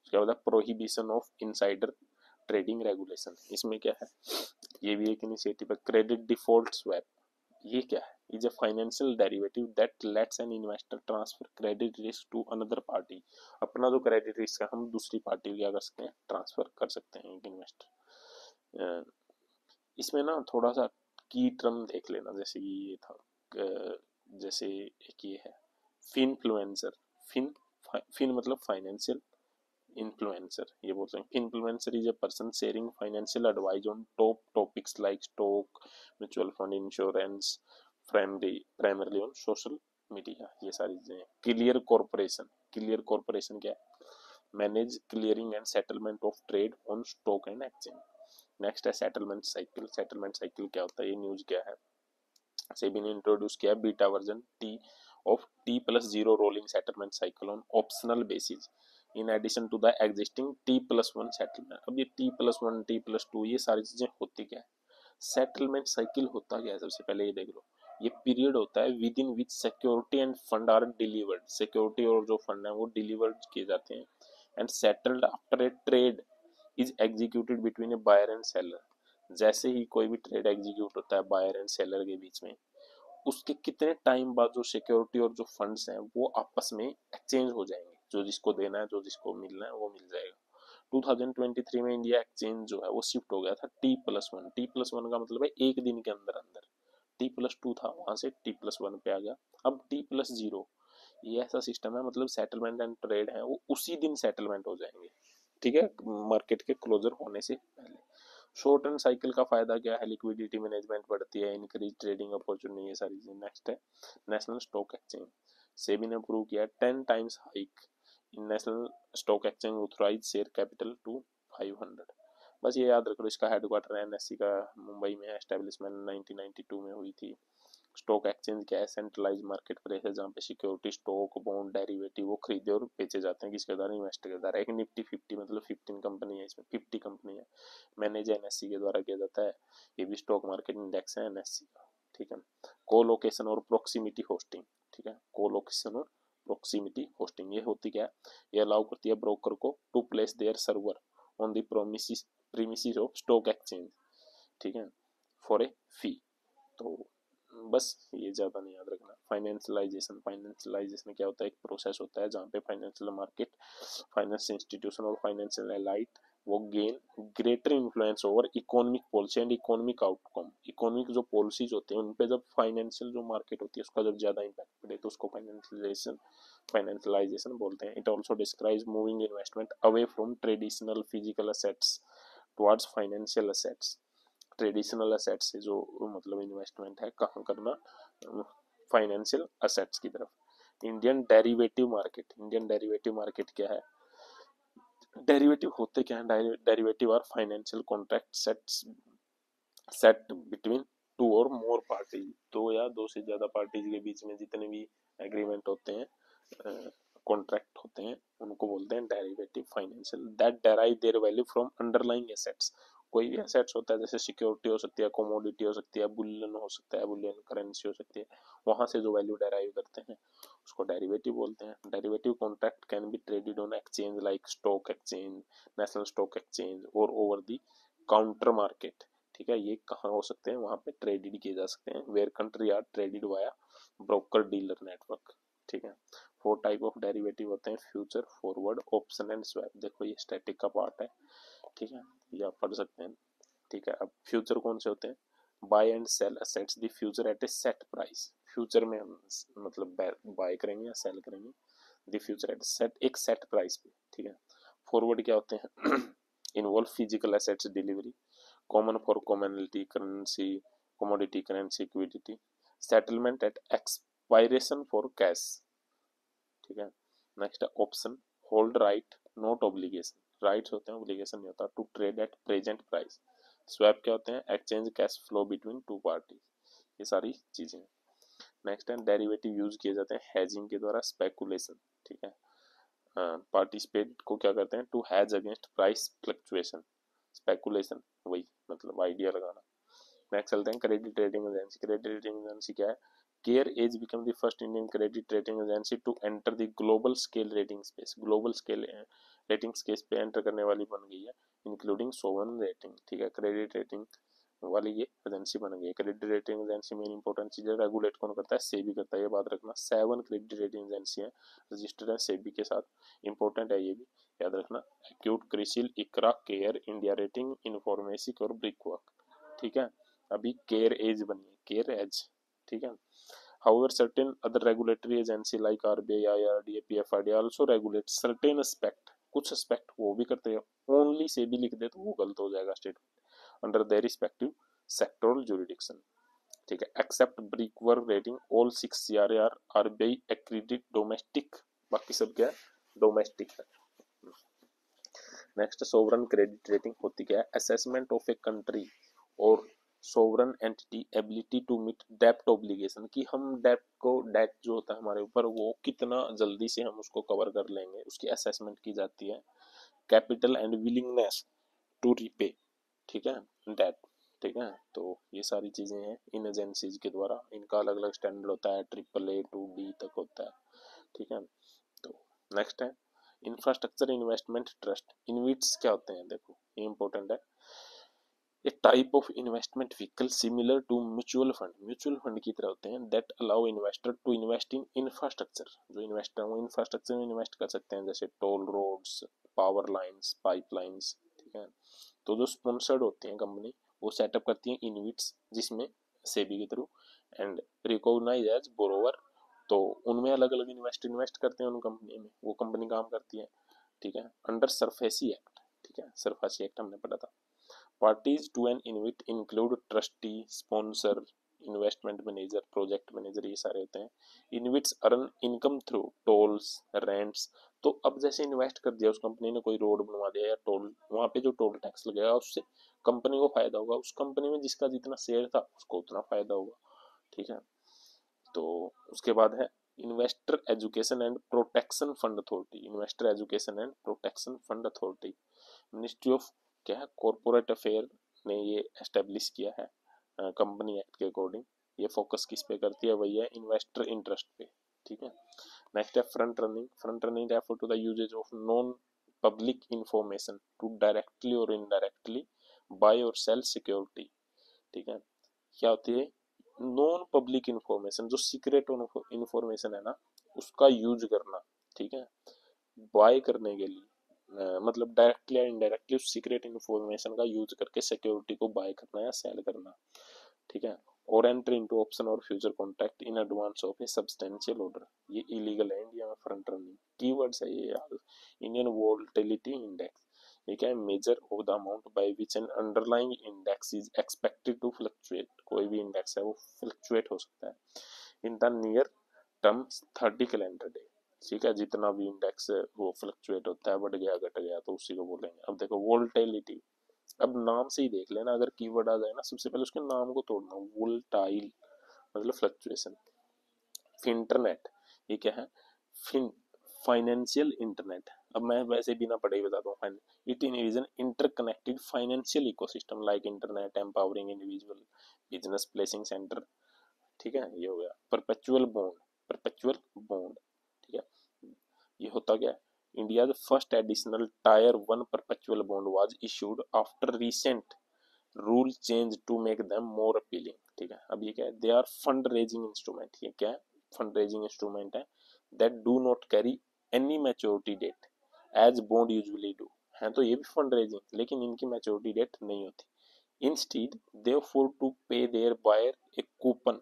उसके बाद prohibition of insider trading regulation, इसमें क्या है, ये भी एक इनिशिएटिव है। क्रेडिट डिफॉल्ट स्वैप, ये क्या है, is a financial derivative that lets an investor transfer credit risk to another party. अपना जो क्रेडिट रिस्क है हम दूसरी पार्टी को क्या कर सकते हैं, ट्रांसफर कर सकते हैं एक इन्वेस्टर। इसमें ना थोड़ा सा की टर्म देख लेना, जैसे ये था जैसे एक ये है फिनफ्लुएंसर। फिन फिन मतलब फाइनेंशियल, इन्फ्लुएंसर ये बोलते हैं। Influencer is a person sharing financial advice on top topics like stock, mutual fund, insurance, primarily on social media, ये सारी चीजें। क्लियर कॉर्पोरेशन क्या है, manage clearing and settlement of trade on stock and exchange. Next है settlement cycle. Settlement cycle क्या होता है, ये न्यूज क्या है, सेबी ने इंट्रोड्यूस किया beta version T+0 rolling settlement cycle on optional basis in addition to the existing T+1 settlement. अब ये T+1 T+2 ये सारी चीजें होती क्या है, सेटलमेंट साइकिल होता क्या है, सबसे पहले ये देख लो। ये पीरियड होता है within which security and fund are delivered, security और जो फंड है वो डिलीवर्ड किए जाते हैं, and settled after a trade is executed between a buyer and seller. जैसे ही कोई भी ट्रेड एग्जीक्यूट होता है बायर एंड सेलर के बीच में, उसके कितने टाइम बाद जो सिक्योरिटी और जो फंड्स हैं वो आपस में एक्सचेंज हो जाएंगे, जो जिसको देना है जो जिसको मिलना है वो मिल जाएगा। 2023 में इंडिया एक्सचेंज जो है वो शिफ्ट हो गया था T+1। T+1 का मतलब है एक दिन के अंदर अंदर। T+2 था, वहां से T+1 पे आ गया। अब T+0, ये ऐसा सिस्टम है, मतलब सेटलमेंट एंड ट्रेड है वो उसी दिन सेटलमेंट हो जाएंगे, ठीक है, मार्केट के क्लोजर होने से पहले। शॉर्ट एंड साइकिल का फायदा क्या है, लिक्विडिटी मैनेजमेंट बढ़ती है, इंक्रीज ट्रेडिंग अपॉर्चुनिटी, ये सारी चीजें। नेक्स्ट है नेशनल स्टॉक एक्सचेंज। सेबी ने अप्रूव किया 10 times hike in national stock exchange authorise share capital to 500। बस ये याद रख लो, इसका हेडक्वार्टर है एनएससी का मुंबई में है, एस्टेब्लिशमेंट 1992 में हुई थी। स्टॉक एक्सचेंज क्या है, सेंट्रलाइज मार्केट प्लेस है जहाँ पे सिक्योरिटी, स्टॉक, बॉन्ड, डेरिवेटिव वो खरीदे और बेचे जाते हैं, किसके द्वारा, इन्वेस्टर के द्वारा। एक निफ्टी 50 मतलब 15 कंपनी है, इसमें 50 कंपनी है, मैनेज एनएससी के द्वारा किया जाता है। ये भी स्टॉक मार्केट इंडेक्स है एनएससी का, ठीक है। कोलोकेशन और प्रोक्सीमिटी होस्टिंग, ठीक है, कोलोकेशन और प्रोक्सीमिटी होस्टिंग ये होती क्या है, ये अलाउ करती है ब्रोकर को to place their server on the premises of stock exchange, ठीक है, फॉर ए फी। तो बस ये ज़्यादा नहीं याद रखना। फाइनेंशियलाइजेशन, फाइनेंशियलाइजेशन क्या होता है, एक प्रोसेस होता है जहाँ पे फाइनेंशियल मार्केट, फाइनेंस इंस्टीट्यूशन और फाइनेंशियल एलाइट वो gain greater influence over economic policy and economic outcome. Economic जो पॉलिसीज होती हैं उन पे जब फाइनेंशियल जो मार्केट होती है उसका जब ज़्यादा इम्पैक्ट पड़े तो उसको फाइनेंशियलाइजेशन बोलते हैं। It also describes moving investment away from traditional physical assets towards financial assets. Traditional asset से जो मतलब इन्वेस्टमेंट है कहाँ करना, फाइनेंशियल असेट्स की तरफ। Indian derivative market, Indian derivative market क्या है, डेरिवेटिव होते क्या है, derivative are financial contract sets set between two और मोर पार्टी, दो या दो से ज्यादा पार्टीज के बीच में जितने भी एग्रीमेंट होते हैं, कॉन्ट्रैक्ट होते हैं, उनको बोलते हैं derivative financial, that derive their value from underlying assets. कोई भी एसेट्स होता है, जैसे सिक्योरिटी हो सकती है, कमोडिटी हो सकती है, बुलियन हो सकता है, बुलियन करेंसी हो सकती है, वहां से जो वैल्यू डेराइव करते हैं उसको डेरिवेटिव बोलते हैं। Derivative contract can be traded on exchange like stock exchange, national stock exchange और ओवर द काउंटर मार्केट, ठीक है। ये कहाँ हो सकते हैं, वहां पे ट्रेडेड किए जा सकते हैं, where country are traded via broker dealer network, ठीक है। 4 टाइप ऑफ डेरिवेटिव होते हैं, future, forward, option and swap. देखो ये स्टैटिक का पार्ट है, ठीक है, ये आप पढ़ सकते हैं, ठीक है। अब फ्यूचर कौन से होते हैं, buy and sell assets the future at a set price. Future में हम मतलब बाय करेंगे या सेल करेंगे द फ्यूचर एट सेट, एक सेट प्राइस पे, ठीक है। फॉरवर्ड क्या होते हैं, involve physical assets delivery, common for commonality currency, commodity currency, equity, settlement at expiration for cash, ठीक है। नेक्स्ट है option, hold right not obligation, rights होते हैं, ऑब्लिगेशन नहीं होता, to trade at present price. Swap क्या होते हैं, exchange cash flow between two party, ये सारी चीजें। नेक्स्ट है डेरिवेटिव यूज किए जाते हैं हेजिंग के द्वारा, स्पेकुलेशन, ठीक है। पार्टिसिपेट को क्या करते हैं, to hedge against price fluctuation, speculation वही मतलब आइडिया लगाना। नेक्स्ट चलते हैं credit rating agency. Credit rating agency क्या है, CARE as become the first Indian credit rating agency to enter the global scale rating space. Global scale rating space पे enter करने वाली बन गई है, इंक्लूडिंग सोवन रेटिंग, ठीक है। क्रेडिट रेटिंग वाली ये एजेंसी बन गई है। Credit rating agency main important चीज है, रेगुलेट कौन करता है, सेबी करता है, ये बात रखना। 7 क्रेडिट रेटिंग एजेंसी है रजिस्टर्ड है सेबी के साथ, इंपॉर्टेंट है ये भी याद रखना। एक्यूट, क्रिसिल, इकरा, केयर, इंडिया रेटिंग, इन्फॉर्मेसिक और ब्रिकवर्क, ठीक है। अभी केयर एज बनी है, केयर एज, ठीक है। However, certain other regulatory agency like RBI, IRDA, PFRDA also regulate certain aspect, कुछ aspect वो भी करते हैं, only से भी लिख दे तो वो गलत हो जाएगा statement, under their respective sectoral jurisdiction, ठीक है। Except brickwork rating, all 6 CRA are RBI accredited domestic, बाकी सब क्या है डोमेस्टिक है। नेक्स्ट सोवरन क्रेडिट रेटिंग होती क्या है, असेसमेंट ऑफ ए कंट्री और sovereign entity ability to meet डेप्ट ऑब्लिगेशन, कि हम डेप्ट को, डेट जो होता है हमारे ऊपर वो कितना जल्दी से हम उसको कवर कर लेंगे, उसकी असेसमेंट की जाती है। Capital and willingness to repay, ठीक है, डेट, ठीक है। तो ये सारी चीज़ें हैं इन एजेंसीज के द्वारा, इनका अलग अलग स्टैंडर्ड होता है, AAA to D तक होता है, ठीक है। तो नेक्स्ट है इंफ्रास्ट्रक्चर इन्वेस्टमेंट ट्रस्ट। इनविट्स क्या होते हैं, देखो ये इंपॉर्टेंट है। A type of investment vehicle similar to mutual fund, mutual fund की तरह होते हैं, that allow investor to invest in infrastructure. जो इन्वेस्टर वो इंफ्रास्ट्रक्चर में इन्वेस्ट कर सकते हैं, जैसे toll roads, power lines, pipelines, ठीक है। तो जो स्पॉन्सर्ड होती हैं कंपनी, वो सेटअप करती हैं इनविट्स, जिसमें सेबी के through, and recognise as borrower. तो उनमें अलग अलग इन्वेस्ट इन्वेस्ट करते हैं उन कंपनी में, वो कंपनी काम करती है, ठीक है, अंडर सरफेसी एक्ट, ठीक है, सरफेसी एक्ट हमने पढ़ा था। Parties to an InvIT include trustee, sponsor, investment manager, project manager, ये सारे होते हैं। InvITs earn income through tolls, rents. तो अब जैसे इन्वेस्ट कर दिया उस कंपनी ने, कोई रोड बनवा दिया या टोल, वहां पे जो टोल टैक्स लगेगा उससे कंपनी को फायदा होगा, उस कंपनी में जिसका जितना शेयर था उसको उतना फायदा होगा, ठीक है। तो उसके बाद है investor education and protection fund authority, investor education and protection fund authority, ministry of क्या है कॉरपोरेट अफेयर ने ये एस्टेब्लिश किया है कंपनी एक्ट के अकॉर्डिंग। ये फोकस किस पे करती है, वही है इन्वेस्टर इंटरेस्ट पे, ठीक है। नेक्स्ट है front running. Front running refer to the uses of non public information to directly और इनडायरेक्टली बाय और सेल सिक्योरिटी, ठीक है। क्या होती है नॉन पब्लिक इंफॉर्मेशन, जो सीक्रेट इंफॉर्मेशन है ना, उसका यूज करना, ठीक है, बाय करने के लिए, मतलब डायरेक्टली या इनडायरेक्टली उस सीक्रेट इन्फॉर्मेशन का यूज करके सिक्योरिटी को बाय करना या सेल करना, ठीक है। और एंट्री इनटू ऑप्शन और future contract in advance of a substantial order, ये इलीगल है इंडिया में फ्रंट रनिंग। कीवर्ड्स है ये याद, इंडियन वोलेटिलिटी इंडेक्स, ये क्या है, measure of the amount by which an underlying index is expected to fluctuate, कोई भी इंडेक्स है वो फ्लक्चुएट हो सकता है in the near term 30 calendar day, ठीक है। जितना भी इंडेक्स है वो फ्लक्चुएट होता है, बढ़ गया घट गया तो उसी को बोलेंगे। अब देखो वोल्टेलिटी, अब नाम से ही देख लेना, अगर कीवर्ड आ जाए ना सबसे पहले उसके नाम को तोड़ना, वोल्टाइल मतलब फ्लक्चुएशन। फिंटरनेट, ये क्या है, फिन फाइनेंशियल इंटरनेट। अब मैं वैसे बिना पढ़े ही बताता हूँ, it is an interconnected financial ecosystem like internet empowering individual business placing centre, ठीक है, ये हो गया। परपेचुअल बॉन्ड, परपेचुअल बॉन्ड, ठीक है, ये होता क्या है, India first additional tier 1 perpetual bond was issued after recent rule change to make them more appealing, ठीक है। अब ये क्या है, they are fund raising instrument, ये क्या है, फंड रेजिंग इंस्ट्रूमेंट है, that do not carry any maturity date as bond usually do, है तो ये भी फंड रेजिंग, लेकिन इनकी मैच्योरिटी डेट नहीं होती। Instead, therefore, to pay their buyer a coupon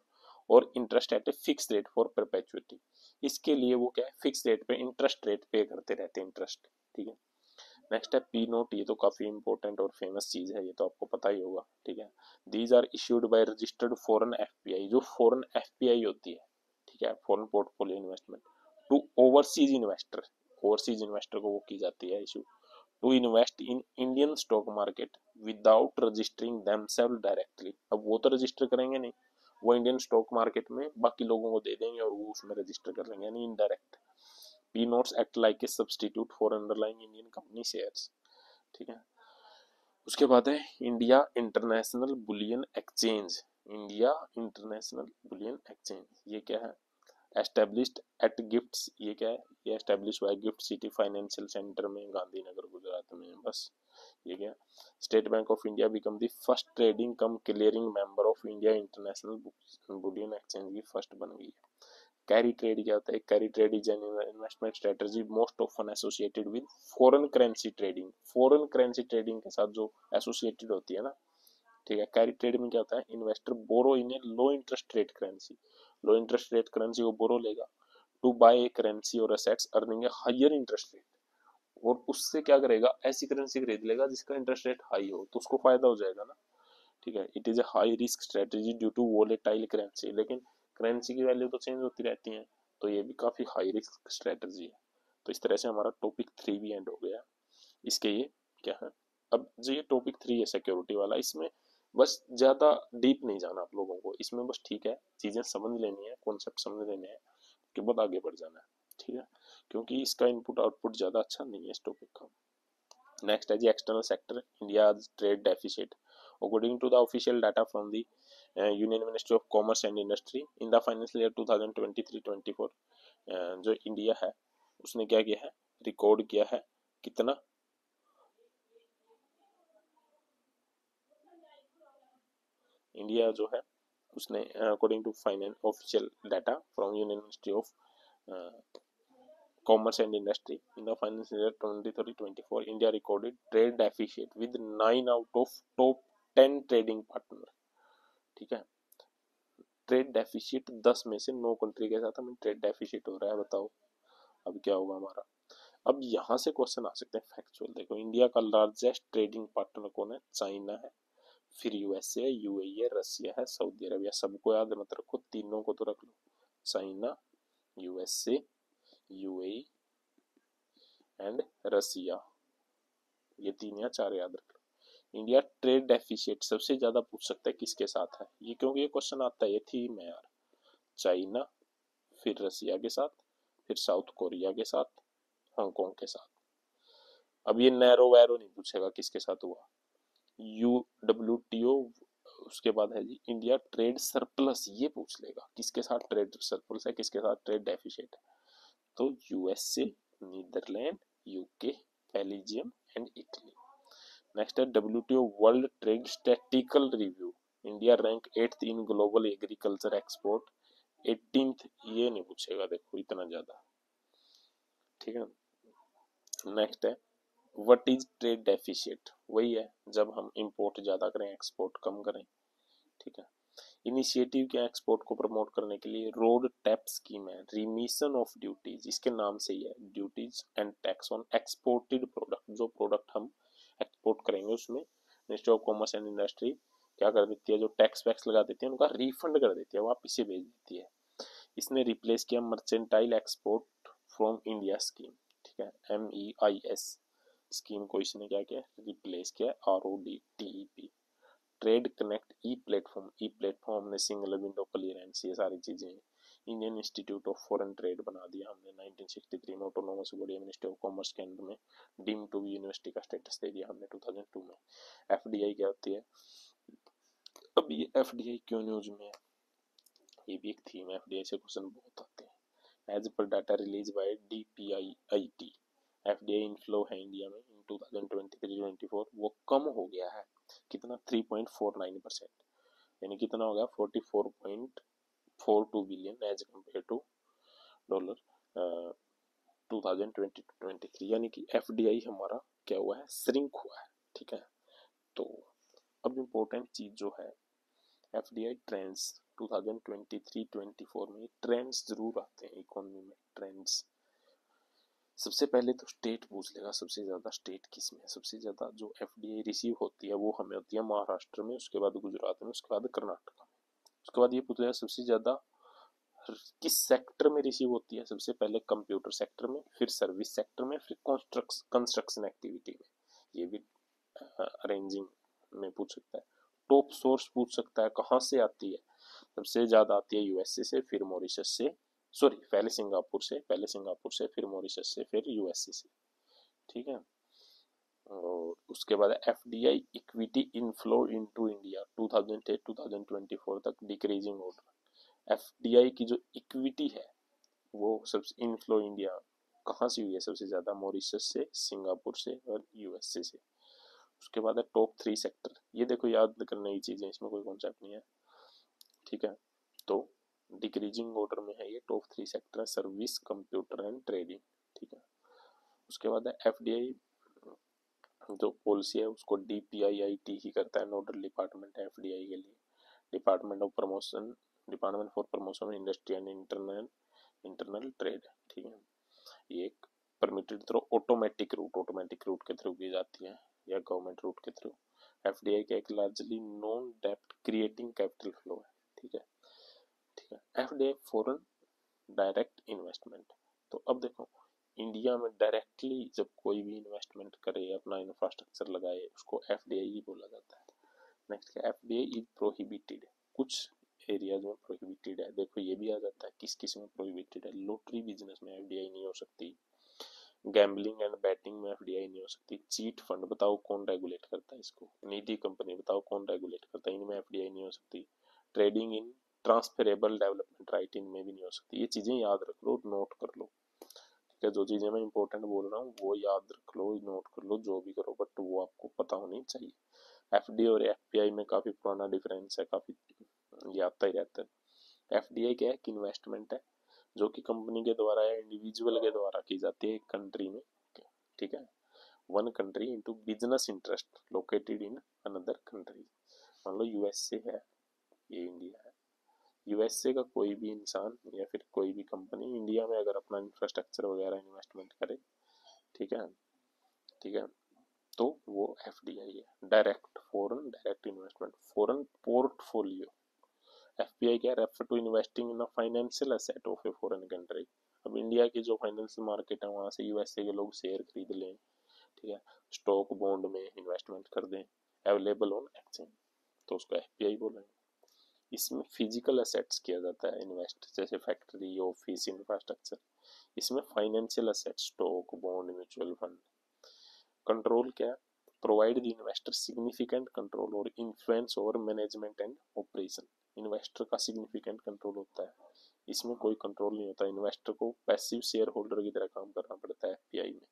और interest eight a fix rate for perpetuity, इसके लिए वो क्या है फिक्स रेट पे इंटरेस्ट रेट पे करते रहते हैं इंटरेस्ट, ठीक है। नेक्स्ट है पी नोट, ये तो काफी इंपॉर्टेंट और फेमस चीज है, ये तो आपको पता ही होगा, ठीक है। These are issued by registered foreign FPI, जो फॉरेन एफपीआई होती है, ठीक है, foreign portfolio investment, to overseas investor, overseas investor को वो की जाती है issue, to invest in Indian stock market without registering themselves directly. अब वो तो रजिस्टर करेंगे नहीं, वो इंडियन स्टॉक मार्केट में बाकी लोगों को दे देंगे और वो उसमें रजिस्टर कर लेंगे, यानी indirect. P notes act like a substitute for underlying Indian company shares, ठीक है। उसके बाद है India international bullion exchange, India international bullion exchange, ये क्या है, एस्टेब्लिश्ड एट गिफ्ट्स, ये क्या है, ये एस्टेब्लिश हुआ है गिफ्ट सिटी फाइनेंशियल सेंटर में, गांधीनगर गुजरात में, बस ये क्या। State bank of India become the first trading come clearing member of India international bullion exchange की फर्स्ट बन गई है। कैरी ट्रेड क्या होता है, carry trade is an investment strategy most often associated with foreign currency trading, foreign currency trading के साथ जो एसोसिएटेड होती है ना, ठीक है। कैरी ट्रेड में क्या होता है, investor borrow in a low interest rate currency, low interest rate currency को बोरो लेगा टू बाय ए करेंसी और assets earning a higher interest rate, और उससे क्या करेगा, ऐसी करेंसी खरीद लेगा जिसका इंटरेस्ट रेट हाई हो, तो उसको फायदा हो जाएगा ना, ठीक है। It is a high risk strategy due to volatile currency, लेकिन करेंसी की वैल्यू तो चेंज होती रहती है, तो ये भी काफी हाई रिस्क स्ट्रेटेजी है। तो इस तरह से हमारा टॉपिक 3 भी एंड हो गया। इसके ये क्या है, अब जो ये टॉपिक 3 है सिक्योरिटी वाला, इसमें बस ज्यादा डीप नहीं जाना आप लोगों को, इसमें बस ठीक है चीजें समझ लेनी है, कॉन्सेप्ट समझ लेने हैं, के बाद आगे बढ़ जाना है, ठीक है, क्योंकि इसका इनपुट आउटपुट ज्यादा अच्छा नहीं है इस टॉपिक का। नेक्स्ट है जी external sector, India trade deficit According to the official data from the Union Ministry of Commerce and Industry in the financial year 2023-24, जो इंडिया है उसने क्या किया है, रिकॉर्ड किया है कितना, इंडिया जो है उसने according to finance official data from union ministry of Commerce and Industry in the financial year 23-24, India recorded trade deficit with 9 out of top 10 trading partner. ठीक है, ट्रेड डेफिसिट 10 में से 9 कंट्री के साथ हमें ट्रेड डेफिसिट हो रहा है, बताओ अब क्या होगा हमारा। अब यहाँ से क्वेश्चन आ सकते हैं फैक्चुअल। देखो इंडिया का लार्जेस्ट ट्रेडिंग पार्टनर कौन है, चाइना है, फिर यूएसए है, यूएई है, रसिया है, सऊदी अरबिया। सबको याद मत रखो, तीनों को तो रख लो, China, USA, UAE and Russia, ये 3 या 4 याद रख लो। इंडिया ट्रेड डेफिसिट सबसे ज्यादा पूछ सकता है किसके साथ है ये, क्योंकि ये क्वेश्चन आता है, ये थीम है यार। चाइना, फिर रसिया के साथ, फिर साउथ कोरिया के साथ, हांगकांग के साथ। अब ये नैरो वैरो नहीं पूछेगा किसके साथ हुआ, WTO। उसके बाद है जी इंडिया ट्रेड सरप्लस, ये पूछ लेगा किसके साथ ट्रेड सरप्लस है, किसके साथ ट्रेड डेफिसिट है। तो USA, Netherland, UK, Belgium and Italy. Next है WTO world trade statistical review, India rank 8th in global agriculture export, 18th, ये नहीं पूछेगा, देखो इतना ज्यादा, ठीक है। नेक्स्ट है व्हाट इज ट्रेड डेफिसिट, वही है जब हम इंपोर्ट ज्यादा करें एक्सपोर्ट कम करें, ठीक है। इनिशिएटिव के एक्सपोर्ट को प्रमोट करने के लिए रोड टैप स्कीम है, रिमिशन ऑफ ड्यूटीज, इसके नाम से ही है, duties and tax on exported product. जो प्रोडक्ट हम एक्सपोर्ट करेंगे उसमें ministry of commerce and industry क्या कर देती है, जो टैक्स वैक्स लगा देती है उनका रिफंड कर देती है, वापिस से भेज देती है। इसने रिप्लेस किया mercantile export from India scheme, ठीक है, MEIS स्कीम को इसने क्या किया, रिप्लेस किया, RODTEP। ट्रेड कनेक्ट ई प्लेटफॉर्म हमने सिंगल विंडो क्लियरेंस, ये सारी चीजें। Indian institute of foreign trade बना दिया हमने 1963 में, autonomous body ministry of commerce के अंदर में, डीम टू बी यूनिवर्सिटी का स्टेटस दे दिया हमने 2002 में। FDI क्या होती है, अब ये FDI क्यों न्यूज में है, ये भी एक थीम है, FDI से क्वेश्चन बहुत आते हैं। As per data release by DPIIT, FDI inflow है इंडिया में इन 2023-24 वो कम हो गया है, कितना 3.49%, यानी कितना हो गया 44.42 billion as compare to dollar 2020-23, यानी कि FDI हमारा क्या हुआ है, श्रिंक हुआ है, ठीक है। तो अब इम्पोर्टेंट चीज जो है FDI ट्रेंड्स 2023-24 में ट्रेंड्स जरूर आते हैं इकोनॉमी में, ट्रेंड्स। सबसे पहले तो स्टेट पूछ लेगा, सबसे ज्यादा स्टेट किस में, सबसे ज्यादा जो FDI रिसीव होती है वो हमें होती है महाराष्ट्र में, उसके बाद गुजरात में, उसके बाद कर्नाटक में। उसके बाद ये पूछ लेगा सबसे ज्यादा किस सेक्टर में रिसीव होती है, सबसे पहले कंप्यूटर सेक्टर में, फिर सर्विस सेक्टर में, फिर कंस्ट्रक्शन एक्टिविटी में, ये भी अरेंजिंग में पूछ सकता है। टॉप सोर्स पूछ सकता है कहाँ से आती है, सबसे ज्यादा आती है यूएसए से, फिर मॉरिशस से, सॉरी पहले सिंगापुर से, फिर मॉरिशस से, फिर यूएसए से, ठीक है। और उसके बाद FDI equity inflow into India 2008-2024 तक डिक्रीजिंग ऑर्डर। FDI की जो इक्विटी है वो सबसे इनफ्लो इंडिया कहाँ से हुई है, सबसे ज्यादा मॉरिशस से, सिंगापुर से और यूएसए से। उसके बाद है टॉप 3 सेक्टर, ये देखो याद करने की चीजें, इसमें कोई कॉन्सेप्ट नहीं है, ठीक है। तो डिक्रीजिंग ऑर्डर में है ये, टॉप 3 सेक्टर है सर्विस, कंप्यूटर एंड ट्रेडिंग, ठीक है। उसके बाद है FDI जो पॉलिसी है उसको DPIIT ही करता है, नोडल डिपार्टमेंट है FDI के लिए, department for promotion industry and internal trade, ठीक है। ये एक परमिटेड थ्रू ऑटोमेटिक रूट के थ्रू की जाती है या गवर्नमेंट रूट के थ्रू। FDI का एक लार्जली नॉन डेप्ट क्रिएटिंग कैपिटल फ्लो है, ठीक है, ठीक है। FDI फॉरेन डायरेक्ट इन्वेस्टमेंट, तो अब देखो इंडिया में डायरेक्टली जब कोई भी इन्वेस्टमेंट करे, अपना इंफ्रास्ट्रक्चर लगाए, उसको FDI ही बोला जाता है। नेक्स्ट है FDI इज प्रोहिबिटेड, कुछ एरियाज में प्रोहिबिटेड है, देखो ये भी आ जाता है किस किस में प्रोहिबिटेड है, लॉटरी बिजनेस में FDI नहीं हो सकती, गैम्बलिंग एंड बैटिंग में एफडीआई नहीं हो सकती। चीट फंड बताओ कौन रेगुलेट करता है इसको, निजी कंपनी बताओ कौन रेगुलेट करता है, इनमें एफडीआई नहीं हो सकती। Trading in transferable development right इनमें भी नहीं हो सकती। ये चीजें याद रख लो, नोट कर लो, ठीक है। जो चीजें मैं इंपॉर्टेंट बोल रहा हूँ वो याद रख लो, नोट कर लो, जो भी करो, बट वो आपको पता होनी चाहिए। एफडी और एफपीआई में काफी पुराना डिफरेंस है, काफी ये आता ही रहता है। एफडीआई क्या है कि इन्वेस्टमेंट है जो कि कंपनी के द्वारा या इंडिविजुअल के द्वारा की जाती है एक कंट्री में, ठीक है। One country into business interest located in another country. मान लो यूएसए है, ये इंडिया है। यूएसए का कोई भी इंसान या फिर कोई भी कंपनी इंडिया में अगर अपना इंफ्रास्ट्रक्चर वगैरह इन्वेस्टमेंट करे, ठीक है, ठीक है, तो वो एफडीआई है, direct foreign direct investment, foreign portfolio. FPI क्या, refer to investing in a financial asset of a foreign country. अब इंडिया की जो फाइनेंशियल मार्केट है वहां से यूएसए के लोग शेयर खरीद लें, ठीक है, स्टॉक बॉन्ड में इन्वेस्टमेंट कर दें, अवेलेबल ऑन एक्सचेंज, तो उसको एफपीआई बोलेंगे। इसमें फिजिकल एसेट्स किया जाता है इन्वेस्ट, जैसे फैक्ट्री, ऑफिस, इंफ्रास्ट्रक्चर। इसमें financial asset, stock bond, mutual fund. Control क्या है, provide the investor significant control और influence over management and operation. Investor का सिग्निफिकेंट कंट्रोल होता है, इसमें कोई कंट्रोल नहीं होता। इन्वेस्टर को पैसिव शेयर होल्डर की तरह काम करना पड़ता है एफपीआई में।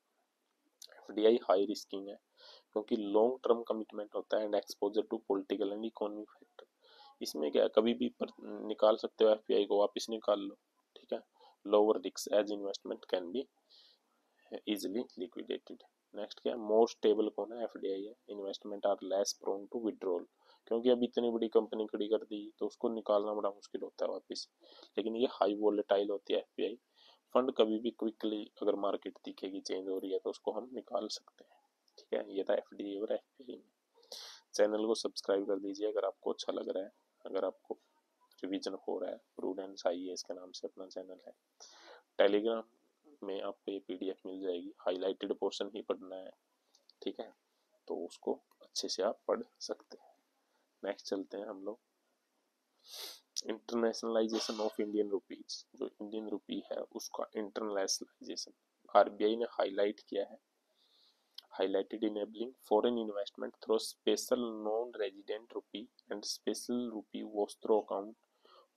एफडीआई हाई रिस्किंग है क्योंकि लॉन्ग टर्म कमिटमेंट होता है and exposure to political and economic factor. इसमें क्या, कभी भी निकाल सकते हो एफपीआई को, वापस निकाल लो, ठीक है। Lower risk as investment can be easily liquidated. Next क्या, मोर स्टेबल कौन है, एफडीआई है। Investment are less prone to withdrawal, क्योंकि अब इतनी बड़ी कंपनी खड़ी कर दी तो उसको निकालना बड़ा मुश्किल होता है वापस। लेकिन ये हाई वोलेटाइल होती है एफपीआई। फंड कभी भी क्विकली अगर मार्केट दिखेगी चेंज हो रही है तो उसको हम निकाल सकते हैं, ठीक है। ये था एफडीआई और एफपीआई में। चैनल को सब्सक्राइब कर दीजिए अगर आपको अच्छा लग रहा है, अगर आपको रिवीजन हो रहा है। प्रूडेंस आईएएस के नाम से अपना चैनल है। टेलीग्राम में आपको ये पीडीएफ मिल जाएगी, हाईलाइटेड पोर्शन ही पढ़ना है, ठीक है, तो उसको अच्छे से आप पढ़ सकते हैं। नेक्स्ट चलते हैं हम लोग, इंटरनेशनलाइजेशन ऑफ इंडियन रुपीज। जो इंडियन रुपी है उसका इंटरनेशनलाइजेशन आरबीआई ने हाईलाइट किया है। highlighted enabling foreign investment through special non-resident rupee and special rupee escrow account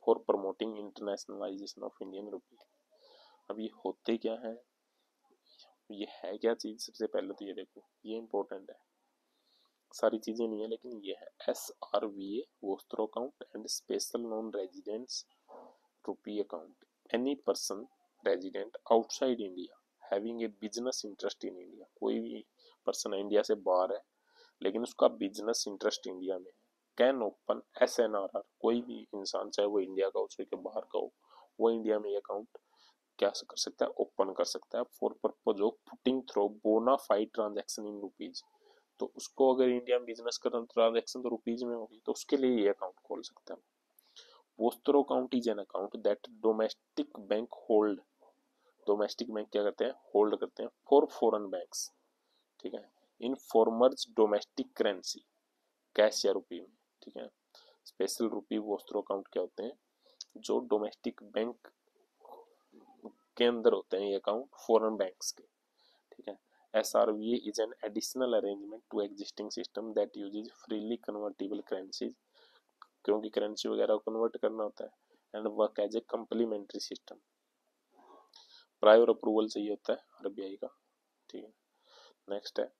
for promoting internationalization of Indian rupee। अब ये होते क्या है, ये है क्या चीज, सबसे पहले तो ये देखो, ये इंपॉर्टेंट है, सारी चीजें नहीं है लेकिन ये है SRVA escrow account and special non-residents rupee account any person resident outside India having a business interest in India। कोई भी पर्सन इंडिया से बाहर है लेकिन उसका बिजनेस इंटरेस्ट इंडिया में है, कैन ओपन SNRR। कोई भी इंसान चाहे वो इंडिया का हो चाहे बाहर का हो, वो इंडिया में अकाउंट क्या कर सकता है, ओपन कर सकता है for purpose of putting through bona fide transaction in rupees. तो उसको अगर इंडिया में बिजनेस का ट्रांजैक्शन तो रुपीज में होगी तो उसके लिए ये अकाउंट खोल सकता है। Postero account is an account that domestic bank hold. Domestic bank क्या करते हैं, होल्ड करते हैं फॉर फॉरेन बैंक्स, ठीक है, इन फॉर्मर्स डोमेस्टिक करेंसी, कैश या रुपी में, ठीक है। स्पेशल रुपी पोस्टरो अकाउंट क्या होते हैं, जो डोमेस्टिक बैंक के अंदर होते हैं ये अकाउंट फॉरेन बैंक्स के, ठीक है। SRVA is an additional arrangement to existing system that uses freely convertible currencies, क्योंकि करेंसी वगैरह को कन्वर्ट करना होता है, and work as a complementary system. Prior approval चाहिए होता है आरबीआई का, ठीक है। नेक्स्ट है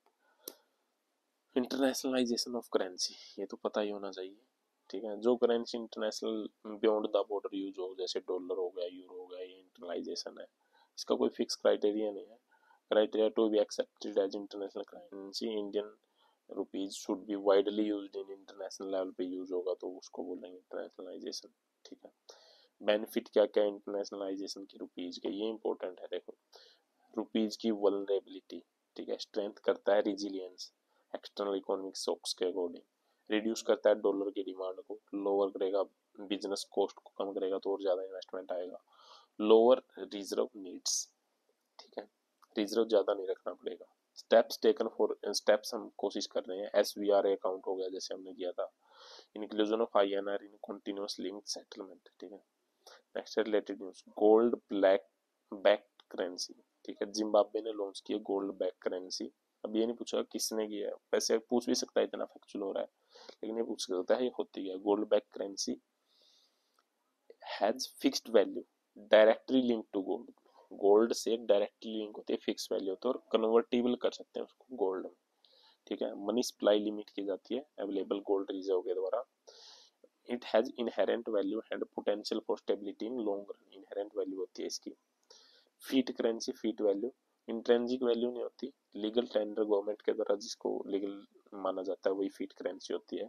इंटरनेशनलाइजेशन ऑफ करेंसी, ये तो पता ही होना चाहिए, ठीक है। जो currency international beyond the border use हो, जैसे डॉलर हो गया, यूरो हो गया, ये इंटरनलाइजेशन है। इसका कोई फिक्स क्राइटेरिया नहीं है। Criteria to be accepted as international currency, Indian rupees should be widely used in international level पे यूज होगा तो उसको बोलेंगे इंटरनेशनलाइजेशन, ठीक है। बेनिफिट क्या क्या इंटरनेशनलाइजेशन की रुपीज के, ये इंपॉर्टेंट है। देखो, रुपीज की वल्नरेबिलिटी, ठीक है, स्ट्रेंथ करता है रिजिलियंस एक्सटर्नल इकोनॉमिक शॉक्स के अकॉर्डिंग, रिड्यूस करता है डॉलर की डिमांड को, लोअर करेगा बिजनेस कॉस्ट को, कम करेगा तो और ज्यादा इन्वेस्टमेंट आएगा, लोअर रिजर्व नीड्स, ठीक है, रिजर्व ज्यादा नहीं रखना पड़ेगा। स्टेप्स टेकन फॉर, स्टेप्स हम कोशिश कर रहे हैं, SVRA अकाउंट हो गया जैसे हमने किया था, inclusion of INR in continuous link settlement, ठीक है। Next related news, gold black backed currency, ठीक है। जिम्बाब्वे ने लॉन्च किया गोल्ड बैक करेंसी। अब ये नहीं पूछा किसने किया, वैसे पूछ भी सकता है, इतना फैक्चुअल हो रहा है, लेकिन ये पूछ सकता है ये होती है gold back currency has fixed value directly link to gold. Gold से डायरेक्टली लिंक होती है, फिक्स वैल्यू होती है, और कन्वर्टेबल कर सकते हैं उसको गोल्ड में, ठीक है। मनी सप्लाई लिमिट की जाती है अवेलेबल गोल्ड रिजर्व के द्वारा। It has inherent value and potential for stability in long run. Inherent value होती है इसकी। Feet currency, feet value intrinsic value नहीं होती, लीगल टेंडर गवर्नमेंट के द्वारा जिसको लीगल माना जाता है वही फीट करेंसी होती है।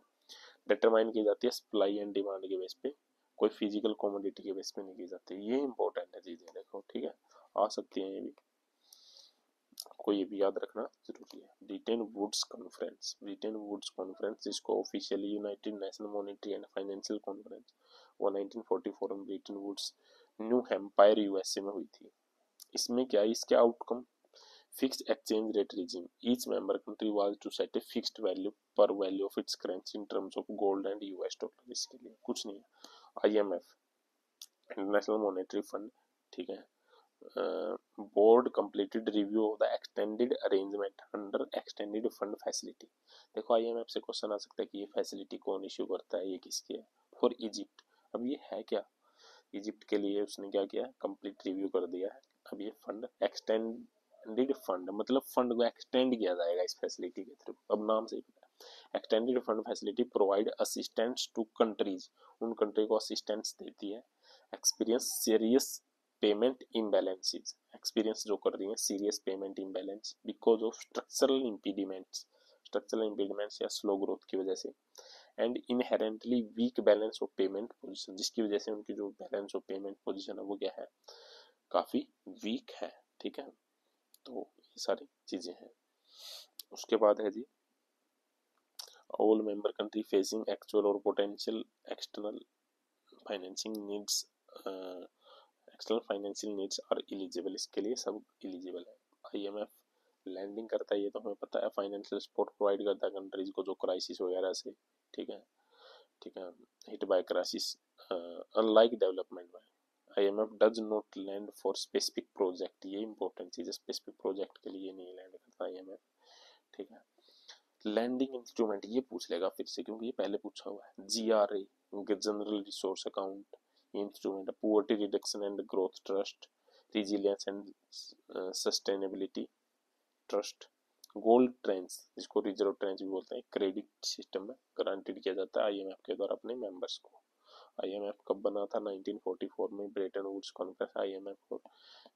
डिटरमाइन की जाती है सप्लाई एंड डिमांड के बेस पे, कोई फिजिकल कमोडिटी के बेस पे नहीं की जाती। ये इंपॉर्टेंट है चीजें, देखो ठीक है, आ सकती है ये भी, को ये भी याद रखना जरूरी है। Bretton Woods conference, Bretton Woods conference जिसको officially United National Monetary and Financial Conference, वो 1944 में Bretton Woods New Hampshire USA में हुई थी। इसमें क्या है, इसके outcome fixed exchange rate regime, each member country was to set a fixed value par value of its currency in terms of gold and US dollar. इसके लिए कुछ नहीं है। आईएमएफ, इंटरनेशनल मॉनेटरी फंड, ठीक है, board completed review of the extended arrangement under extended fund facility. देखो IMF से question आ सकता है कि ये फैसिलिटी कौन इश्यू करता है, ये किसकी है, फॉर इजिप्ट। अब ये है क्या, इजिप्ट के लिए उसने क्या किया, कंप्लीट रिव्यू कर दिया है। अब ये फंड एक्सटेंडेड फंड, मतलब फंड को एक्सटेंड किया जाएगा इस फैसिलिटी के थ्रू, अब नाम से ही पता है। Extended fund facility provide assistance to countries, उन कंट्री को असिस्टेंस देती है, experience serious payment imbalances, experience जो कर रही है serious payment imbalance because of structural impediments, structural impediments या स्लो ग्रोथ की वजह से, and inherently weak balance of payment position, जिसकी वजह से उनकी जो बैलेंस ऑफ पेमेंट पोजीशन है वो क्या है, काफी वीक है, ठीक है। तो ये सारी चीजें हैं। उसके बाद है जी, all member country facing actual और potential external financing needs, external financial needs are eligible, इसके लिए सब एलिजिबल है। आईएमएफ लैंडिंग करता है, ये तो हमें पता है, फाइनेंशियल सपोर्ट प्रोवाइड करता है कंट्रीज को जो क्राइसिस वगैरह से, ठीक है, ठीक है, hit by crisis, unlike development में IMF does not lend for specific project, ये इंपॉर्टेंट चीज है, स्पेसिफिक प्रोजेक्ट के लिए नहीं लैंड करता आईएमएफ, ठीक है। लैंडिंग इंस्ट्रूमेंट ये पूछ लेगा फिर से, क्योंकि ये पहले पूछा हुआ है। जीआरए, general resource account, instrument poverty reduction and growth trust, resilience and sustainability trust. Gold trends, जिसको रिजर्व ट्रेंड्स भी बोलते हैं, क्रेडिट सिस्टम में गारंटीड किया जाता है आईएमएफ के द्वारा अपने मेंबर्स को। आईएमएफ कब बना था, 1944 में ब्रेटन वुड्स कॉन्फ्रेंस। आईएमएफ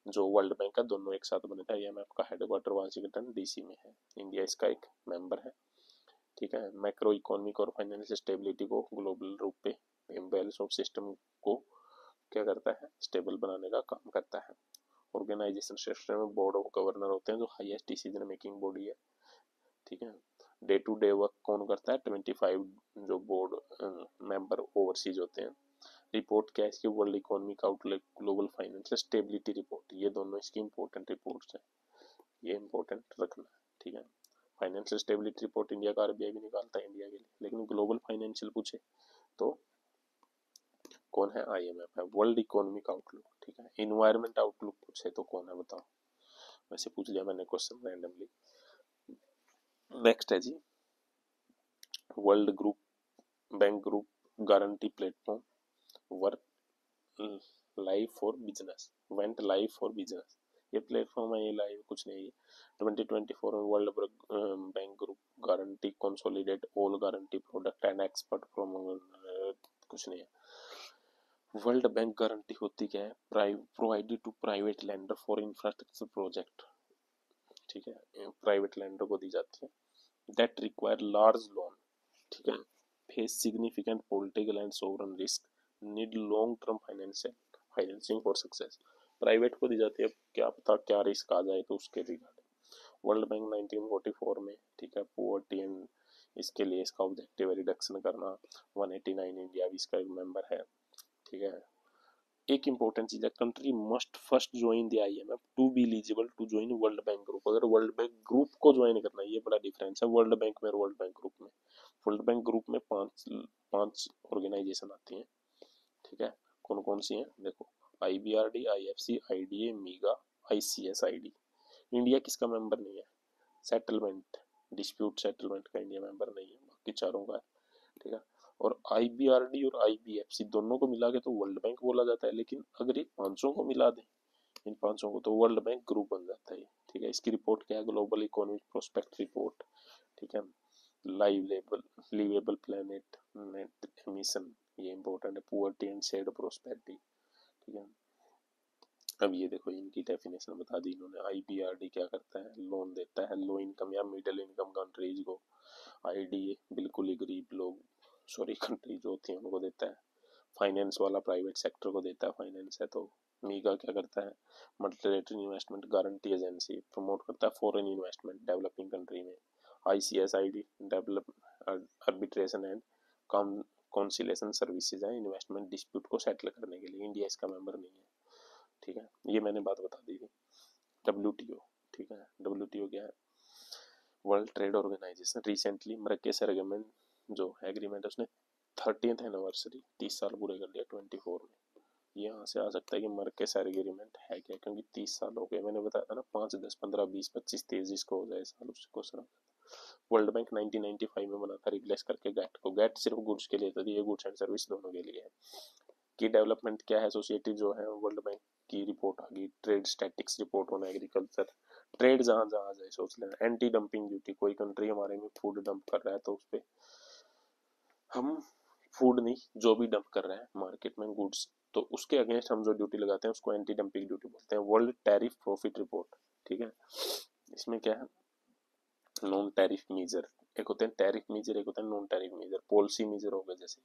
जो वर्ल्ड बैंक का दोनों एक साथ बने थे। आईएमएफ का हेडक्वार्टर वाशिंगटन डीसी में है, इंडिया इसका एक मेंबर है, ठीक है। मैक्रो इकोनॉमिक और फाइनेंशियल स्टेबिलिटी को ग्लोबल रूप पे इम्बैलेंस ऑफ सिस्टम को क्या करता है, स्टेबल बनाने का काम करता है। ऑर्गेनाइजेशन स्ट्रक्चर में बोर्ड ऑफ गवर्नर होते हैं जो हाईएस्ट डिसीजन मेकिंग बॉडी है, ठीक है। डे टू डे वर्क कौन करता है, 25 जो बोर्ड मेंबर ओवरसीज होते हैं। रिपोर्ट क्या है इसकी, world economic outlook, global financial stability report, ये दोनों इसकी इंपॉर्टेंट रिपोर्ट्स हैं, ये इंपॉर्टेंट रखना, ठीक है। फाइनेंशियल स्टेबिलिटी रिपोर्ट इंडिया का आरबीआई भी निकालता है इंडिया के लिए, लेकिन ग्लोबल फाइनेंशियल पूछे तो कौन है, आईएमएफ है। वर्ल्ड इकोनॉमिक आउटलुक, ठीक है। इन्वायरमेंट आउटलुक पूछे तो कौन है बताओ, वैसे पूछ लिया मैंने क्वेश्चन रैंडमली। नेक्स्ट है जी, world group bank group guarantee platform work live for business, went live for business, ये प्लेटफॉर्म है, ये लाइव कुछ नहीं है। 2024 में world bank group guarantee consolidate all guarantee product and expert from, कुछ नहीं है। वर्ल्ड बैंक गारंटी होती क्या है, provided to private lender for infrastructure project, ठीक है, प्राइवेट लैंडर को दी जाती है। दैट रिक्वायर लार्ज लोन, ठीक है, face significant political and sovereign risk, need long term financing for success. Private को दी जाती है, क्या पता क्या रिस्क आ जाए तो उसके रिगार्डिंग। वर्ल्ड बैंक 1944 में, ठीक है, पॉवर्टी एंड इसके लिए इसका ऑब्जेक्टिव है रिडक्शन करना। 189 इंडिया भी इसका एक मेंबर है, ठीक है। एक इंपॉर्टेंट चीज है, country must first join the IMF to be eligible to join World bank group. अगर वर्ल्ड बैंक ग्रुप को ज्वाइन करना है, ये बड़ा डिफरेंस है वर्ल्ड बैंक में और वर्ल्ड बैंक ग्रुप में। वर्ल्ड बैंक ग्रुप में पांच ऑर्गेनाइजेशन आती हैं, ठीक है। कौन कौन सी हैं देखो, IBRD, IFC, IDA, मीगा, ICSID। India किसका मेंबर नहीं है? सेटलमेंट, डिस्प्यूट सेटलमेंट का इंडिया मेंबर नहीं है, बाकी चारों का है, ठीक है। और IBRD और IBFC दोनों को मिला के तो वर्ल्ड बैंक बोला जाता है, लेकिन अगर ये पांचों को मिला दें, इन पांचों को, तो वर्ल्ड बैंक ग्रुप बन जाता है, ठीक है। इसकी रिपोर्ट क्या है? ग्लोबल इकोनॉमिक प्रोस्पेक्ट रिपोर्ट, ठीक है। लिवेबल प्लेनेट, नेट एमिशन, ये इंपॉर्टेंट है। पुअर्टी एंड शेयर्ड प्रोस्पेरिटी, ठीक है। अब ये देखो इनकी डेफिनेशन बता दी इन्होंने। IBRD क्या करता है? लोन देता है लो इनकम या मिडिल इनकम कंट्रीज को। IDA बिल्कुल ही गरीब लोग, सॉरी कंट्री जो होती है उनको देता है। फाइनेंस वाला प्राइवेट सेक्टर को देता है, फाइनेंस है तो। मीगा क्या करता है? Multilateral investment guarantee agency, promote करता है फॉरेन इन्वेस्टमेंट डेवलपिंग कंट्री में। ICSID develop arbitration and conciliation services है इन्वेस्टमेंट डिस्प्यूट को सेटल करने के लिए। इंडिया इसका मेंबर नहीं है, ठीक है। ये मैंने बात बता दी थी। WTO, ठीक है। WTO क्या है? World trade organisation. Recently Marrakesh agreement, जो एग्रीमेंट है उसने 30th एनिवर्सरी 30 साल पूरे कर लिया 24 में। ये यहाँ से आ सकता है कि मरक्केश एग्रीमेंट है क्या, क्योंकि 30 साल हो गए। मैंने बताया था ना 5 10 15 20 25 30 जिसको हो जाए साल उसको क्वेश्चन। वर्ल्ड बैंक 1995 में बना था रिप्लेस करके गैट को। गैट सिर्फ गुड्स के लिए था, ये गुड्स एंड सर्विस दोनों के लिए है। की डेवलपमेंट क्या है? एसोसिएटिव जो है वर्ल्ड बैंक की रिपोर्ट आ गई, trade statics report on agriculture. Trade जहां जहां आ जाए सोच लेना। एंटी डंपिंग ड्यूटी, कोई कंट्री हमारे में फूड डंप कर रहा है तो उस पर हम, फूड नहीं, जो भी डंप कर रहा है मार्केट में गुड्स, तो उसके अगेंस्ट हम जो ड्यूटी लगाते हैं उसको एंटी डंपिंग ड्यूटी बोलते हैं। वर्ल्ड टैरिफ प्रॉफिट रिपोर्ट, ठीक है। इसमें क्या है? नॉन टैरिफ मेजर, एक होते हैं टैरिफ मेजर, एक होता है non tariff measure. Policy measure हो गए जैसे,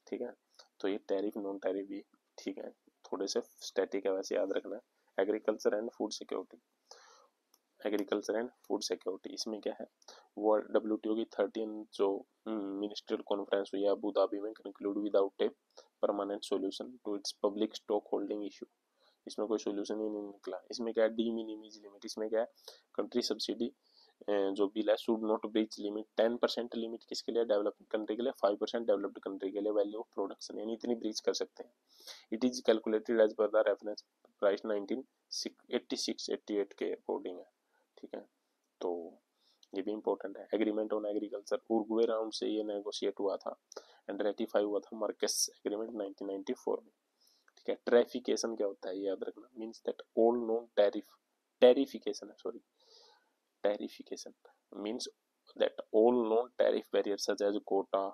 ठीक है। तो ये टैरिफ नॉन टैरिफ भी, ठीक है, थोड़े से स्टैटिक है, वैसे याद रखना है। Agriculture and food security, agriculture and food security, इसमें क्या है? वर्ल्ड WTO की 13 जो मिनिस्ट्रियल कॉन्फ्रेंस हुई है अबू धाबी में, conclude without a permanent solution to its public stock holding issue. इसमें कोई सॉल्यूशन ही नहीं निकला। इसमें क्या है? डी मिनिमीज लिमिट, इसमें क्या है? कंट्री सब्सिडी जो बिल है should not breach limit. 10% limit किसके लिए? डेवलपिंग कंट्री के लिए, 5% डेवलप्ड कंट्री के लिए वैल्यू ऑफ प्रोडक्शन, यानी इतनी ब्रीच कर सकते हैं। It is calculated as per the reference price 1986-88 के अकॉर्डिंग है, ठीक है। तो ये भी इंपॉर्टेंट है। Agreement on agriculture, Uruguay round से ये नेगोशिएट हुआ था एंड रेटिफाई हुआ था मर्केस एग्रीमेंट 1994 में, ठीक है। ट्रैफिकेशन क्या होता है ये याद रखना, means that all non tariff, tariffication है sorry, tarification means that all non-tariff barriers such as quota,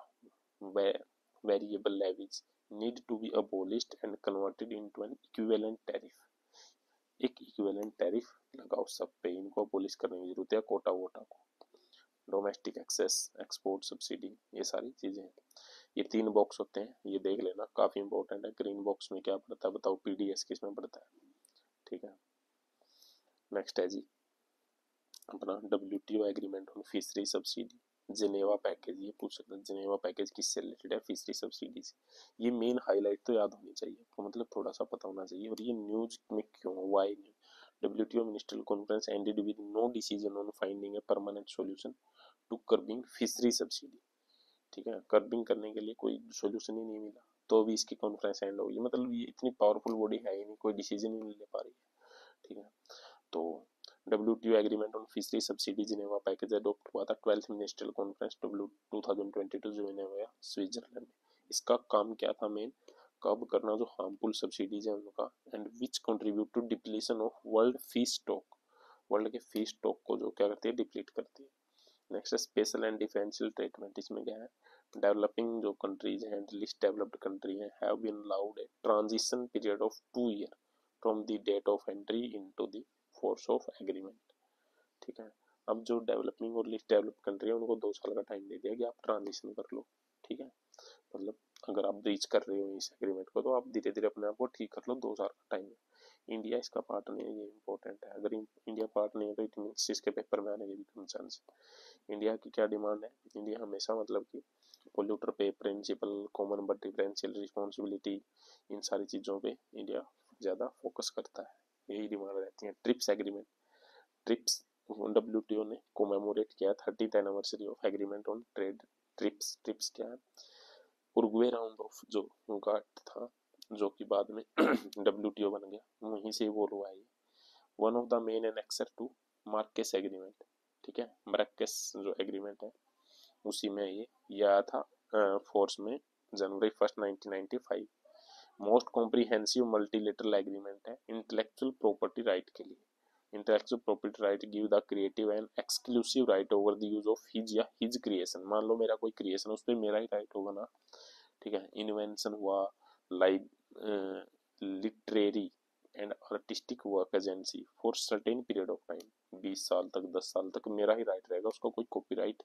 variable levies need to be abolished and converted into an equivalent tariff। एक इक्विवेलेंट टैरिफ लगाओ सब पे, इनको अबोलिश करने की जरूरत है, कोटा वोटा को। डोमेस्टिक एक्सेस, एक्सपोर्ट सब्सिडी, ये सारी चीजें हैं। ये 3 बॉक्स होते हैं, ये देख लेना, काफी इंपॉर्टेंट है। ग्रीन बॉक्स में क्या पड़ता है बताओ? PDS किसमें पड़ता है, ठीक है। नेक्स्ट है जी अपना WTO agreement on fishery subsidy, Geneva package. ये पूछ सकते हैं जिनेवा पैकेज किससे रिलेटेड है? फिशरी सब्सिडी से। ये मेन हाईलाइट तो याद होनी चाहिए तो, मतलब थोड़ा सा पता होना चाहिए। और ये न्यूज में क्यों, why? WTO ministerial conference ended with no decision on finding a permanent solution to curbing fishery subsidy, ठीक है। कर्बिंग करने के लिए कोई सॉल्यूशन ही नहीं मिला तो भी इसकी कॉन्फ्रेंस एंड होगी। मतलब ये इतनी पावरफुल बॉडी है ही नहीं, कोई डिसीजन ही नहीं ले पा रही है, ठीक है। तो WTO agreement on fishery subsidy Geneva package adopt हुआ था 12th ministerial conference 2022 Geneva Switzerland में। इसका काम क्या था मेन? कब करना? जो हार्मफुल सब्सिडीज है उनका, and which contribute to depletion of world fish stock, world के फिश स्टॉक को जो क्या करती है? डिप्लीट करती है। Next special and differential treatment, इसमें क्या है? डेवलपिंग जो कंट्रीज हैं, लिस्ट डेवलप्ड कंट्री हैं, have been allowed a transition period of 2 year from the date of entry into the force of agreement, ठीक है। अब जो डेवलपिंग और लिस्ट डेवलप कंट्री है उनको 2 साल का टाइम दे दिया कि आप ट्रांजिशन कर लो, ठीक है। मतलब अगर आप ब्रीच कर रहे हो इस एग्रीमेंट को तो आप धीरे धीरे अपने आप को ठीक कर लो, 2 साल का टाइम है। इंडिया इसका पार्ट नहीं है, ये इंपॉर्टेंट है। अगर इंडिया पार्ट नहीं है तो इट मींस इसके पेपर में आने के भी कम चांस है। इंडिया की क्या डिमांड है? इंडिया हमेशा मतलब कि polluter pay principle, common but differential responsibility, इन सारी चीज़ों पे इंडिया ज़्यादा फोकस करता है, यही डिमांड रहती है। ट्रिप्स एग्रीमेंट, ट्रिप्स WTO ने कोमेमोरेट किया 30th anniversary of agreement on trade. Trips, trips क्या है? उरुग्वे राउंड ऑफ जो उनका था, जो कि बाद में WTO बन गया, वहीं से इवॉल्व हुआ है। One of the main annexure to Marquez agreement, ठीक है, मरक्केस जो एग्रीमेंट है उसी में ये आया था फोर्स में जनवरी 1 1995। मोस्ट कॉम्प्रिहेंसिव मल्टीलेटरल एग्रीमेंट है इंटेलेक्चुअल प्रॉपर्टी राइट के लिए। Intellectual property right give the creative and exclusive right over the use of his या हिज क्रिएशन। मान लो मेरा कोई क्रिएशन उस पर मेरा ही राइट होगा ना, ठीक है। इन्वेंशन हुआ, like literary and artistic work agency for certain period of time, 20 साल तक 10 साल तक मेरा ही राइट रहेगा, उसका कोई कॉपीराइट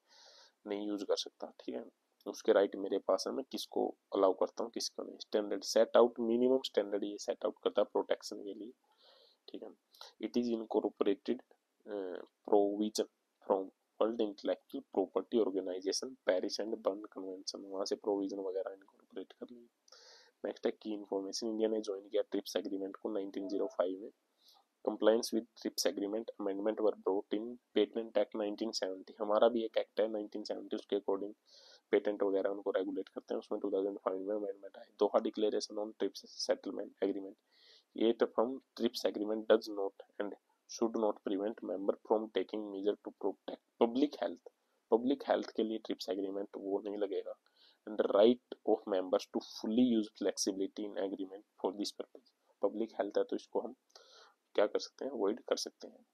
नहीं यूज कर सकता, ठीक है। उसके राइट मेरे पास है, मैं किसको अलाउ करता हूँ किसको नहीं। Standard set out, minimum standard ये सेट आउट करता है प्रोटेक्शन के लिए, ठीक है। It is incorporated provision from World Intellectual Property Organization Paris and Berne convention, वहां से प्रोविजन वगैरह इनकॉर्पोरेट कर लिए। नेक्स्ट है की इन्फॉर्मेशन, इंडिया ने ज्वाइन किया ट्रिप्स एग्रीमेंट को 1905 में। Compliance with trips agreement amendment were brought in patent act 1970, हमारा भी एक एक्ट है 1970, उसके अकॉर्डिंग पेटेंट वगैरह उनको रेगुलेट करते हैं, उसमें 2005 में अमेंडमेंट आई। Doha declaration on TRIPS settlement agreement, ये from TRIPS agreement does not and should not prevent member from taking measure to protect public health. Public health के लिए ट्रिप्स एग्रीमेंट वो नहीं लगेगा। And the right of members to fully use flexibility in agreement for this purpose, public health है तो इसको हम क्या कर सकते हैं, अवॉइड कर सकते हैं।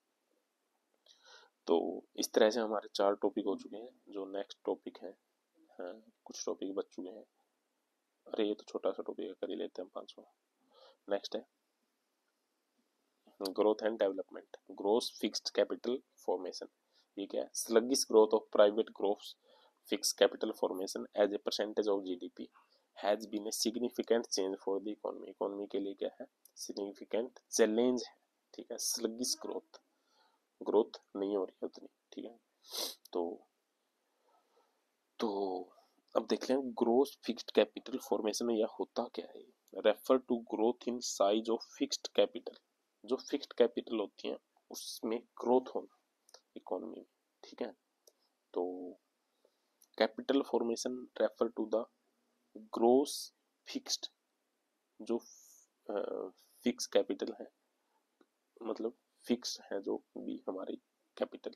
तो इस तरह से हमारे 4 टॉपिक हो चुके हैं। जो नेक्स्ट टॉपिक है, हाँ, कुछ टॉपिक बच चुके हैं, अरे ये तो छोटा सा टॉपिक है, कर ही लेते हैं 5वां। नेक्स्ट है growth and development, growth fixed capital formation. ये क्या है, sluggish growth of private growth fixed capital formation as a percentage of GDP has been a significant change for the economy. Economy के लिए क्या है, सिग्निफिकेंट चैलेंज है, ठीक है। स्लगिश ग्रोथ, ग्रोथ नहीं हो रही है उतनी, ठीक है। तो तो अब देख लें ग्रोथ फिक्स्ड कैपिटल फॉर्मेशन में यह होता क्या है। Refer to growth in size of fixed capital, जो फिक्स्ड कैपिटल होती है उसमें ग्रोथ होना इकोनॉमी में, ठीक है। तो capital formation refer to the growth fixed, जो फिक्स कैपिटल है, मतलब फिक्स है जो भी हमारी कैपिटल।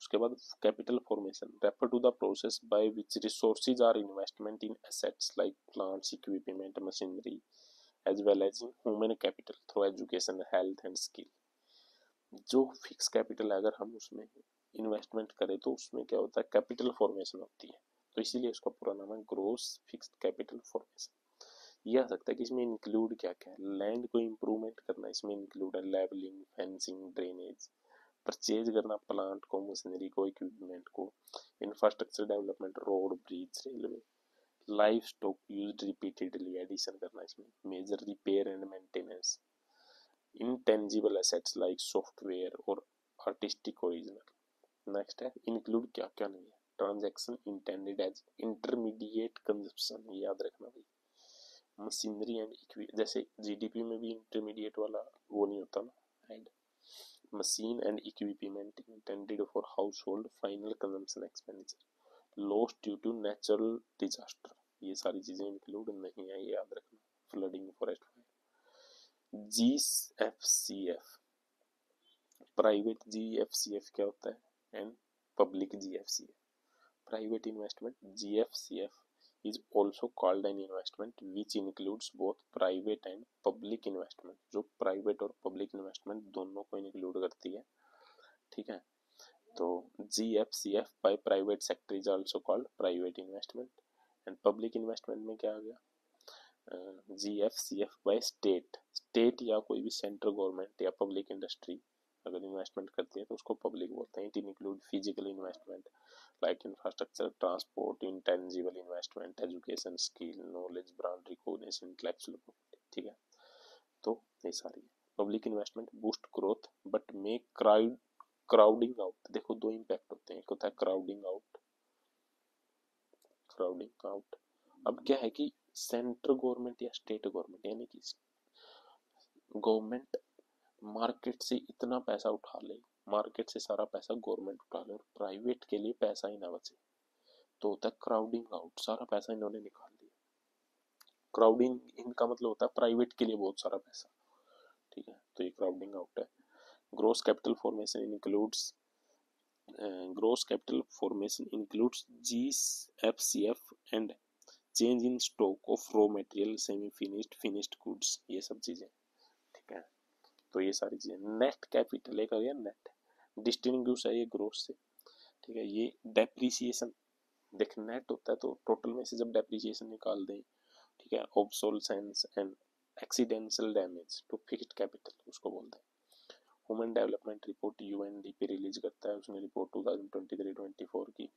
उसके बाद capital formation refer to the process by which resources are investment in assets like plants equipment machinery as well as in human capital through education health and skill. जो fix capital है अगर हम उसमें investment करें तो उसमें क्या होता है, कैपिटल फॉर्मेशन होती है, तो इसीलिए उसका पूरा नाम है ग्रोस फिक्स्ड कैपिटल फॉर्मेशन। ये आ सकता है कि इसमें इंक्लूड क्या क्या है, लैंड को इम्प्रूवमेंट करना इसमें इंक्लूड है, लेवलिंग फेंसिंग ड्रेनेज, परचेज करना प्लांट को मशीनरी को इक्विपमेंट को, infrastructure development road bridge railway, life stock use repeatedly addition करना इसमें, major repair and maintenance, intangible assets like software और आर्टिस्टिक ओरिजिनल। नेक्स्ट है इंक्लूड क्या क्या नहीं है, transaction intended as intermediate consumption, ये याद रखना भाई। मशीनरी एंड इक्विपमेंट, जैसे जीडीपी में भी इंटरमीडिएट वाला वो नहीं होता ना add. Machine and equipment intended for household final consumption expenditure, loss due to natural disaster, ये सारी चीजें इंक्लूड नहीं है, ये याद रखना। Flooding, forest fire. GFCF, private GFCF क्या होता है एंड public GFCF। Private investment GFCF is also called an investment which includes both private and public investment, जो प्राइवेट और पब्लिक इन्वेस्टमेंट दोनों को इंक्लूड करती है, ठीक है। तो GFCF by private sector is also called private investment and public investment में क्या आ गया, GFCF by state, स्टेट या कोई भी सेंट्रल गवर्नमेंट या पब्लिक इंडस्ट्री अगर इन्वेस्टमेंट करती है तो उसको पब्लिक बोलते हैं। It include physical investment like infrastructure transport, intangible investment education skill knowledge brand recognition intellectual property, ठीक है। तो ये सारी public investment boost growth but make crowding out. देखो दो इम्पैक्ट होते हैं, एक होता है क्राउडिंग आउट, क्राउडिंग आउट। अब क्या है कि सेंट्रल गवर्नमेंट या स्टेट गवर्नमेंट यानी कि गवर्नमेंट मार्केट से इतना पैसा उठा ले, मार्केट से सारा पैसा गवर्नमेंट उठा ले और प्राइवेट के लिए पैसा ही ना बचे, तो होता है क्राउडिंग आउट, सारा पैसा इन्होंने निकाल लिया। क्राउडिंग इनका मतलब होता है प्राइवेट के लिए बहुत सारा पैसा, ठीक है, तो ये क्राउडिंग आउट है। Gross capital formation includes gross capital formation includes GFCF and change in stock of raw material semi finished goods, ये सब चीजें, ठीक है। तो ये सारी चीजें, नेट कैपिटल एक आ गया, नेट डिस्टिंग्विश है ये ग्रोस से, ठीक है। ये डेप्रिसिएशन, देख नेट होता है तो टोटल में से जब डेप्रिसिएशन निकाल दें, ठीक है, obsolescence and accidental damage to fixed capital उसको बोलते हैं। Human development report UNDP release करता है, उसने रिपोर्ट 2023-24 की,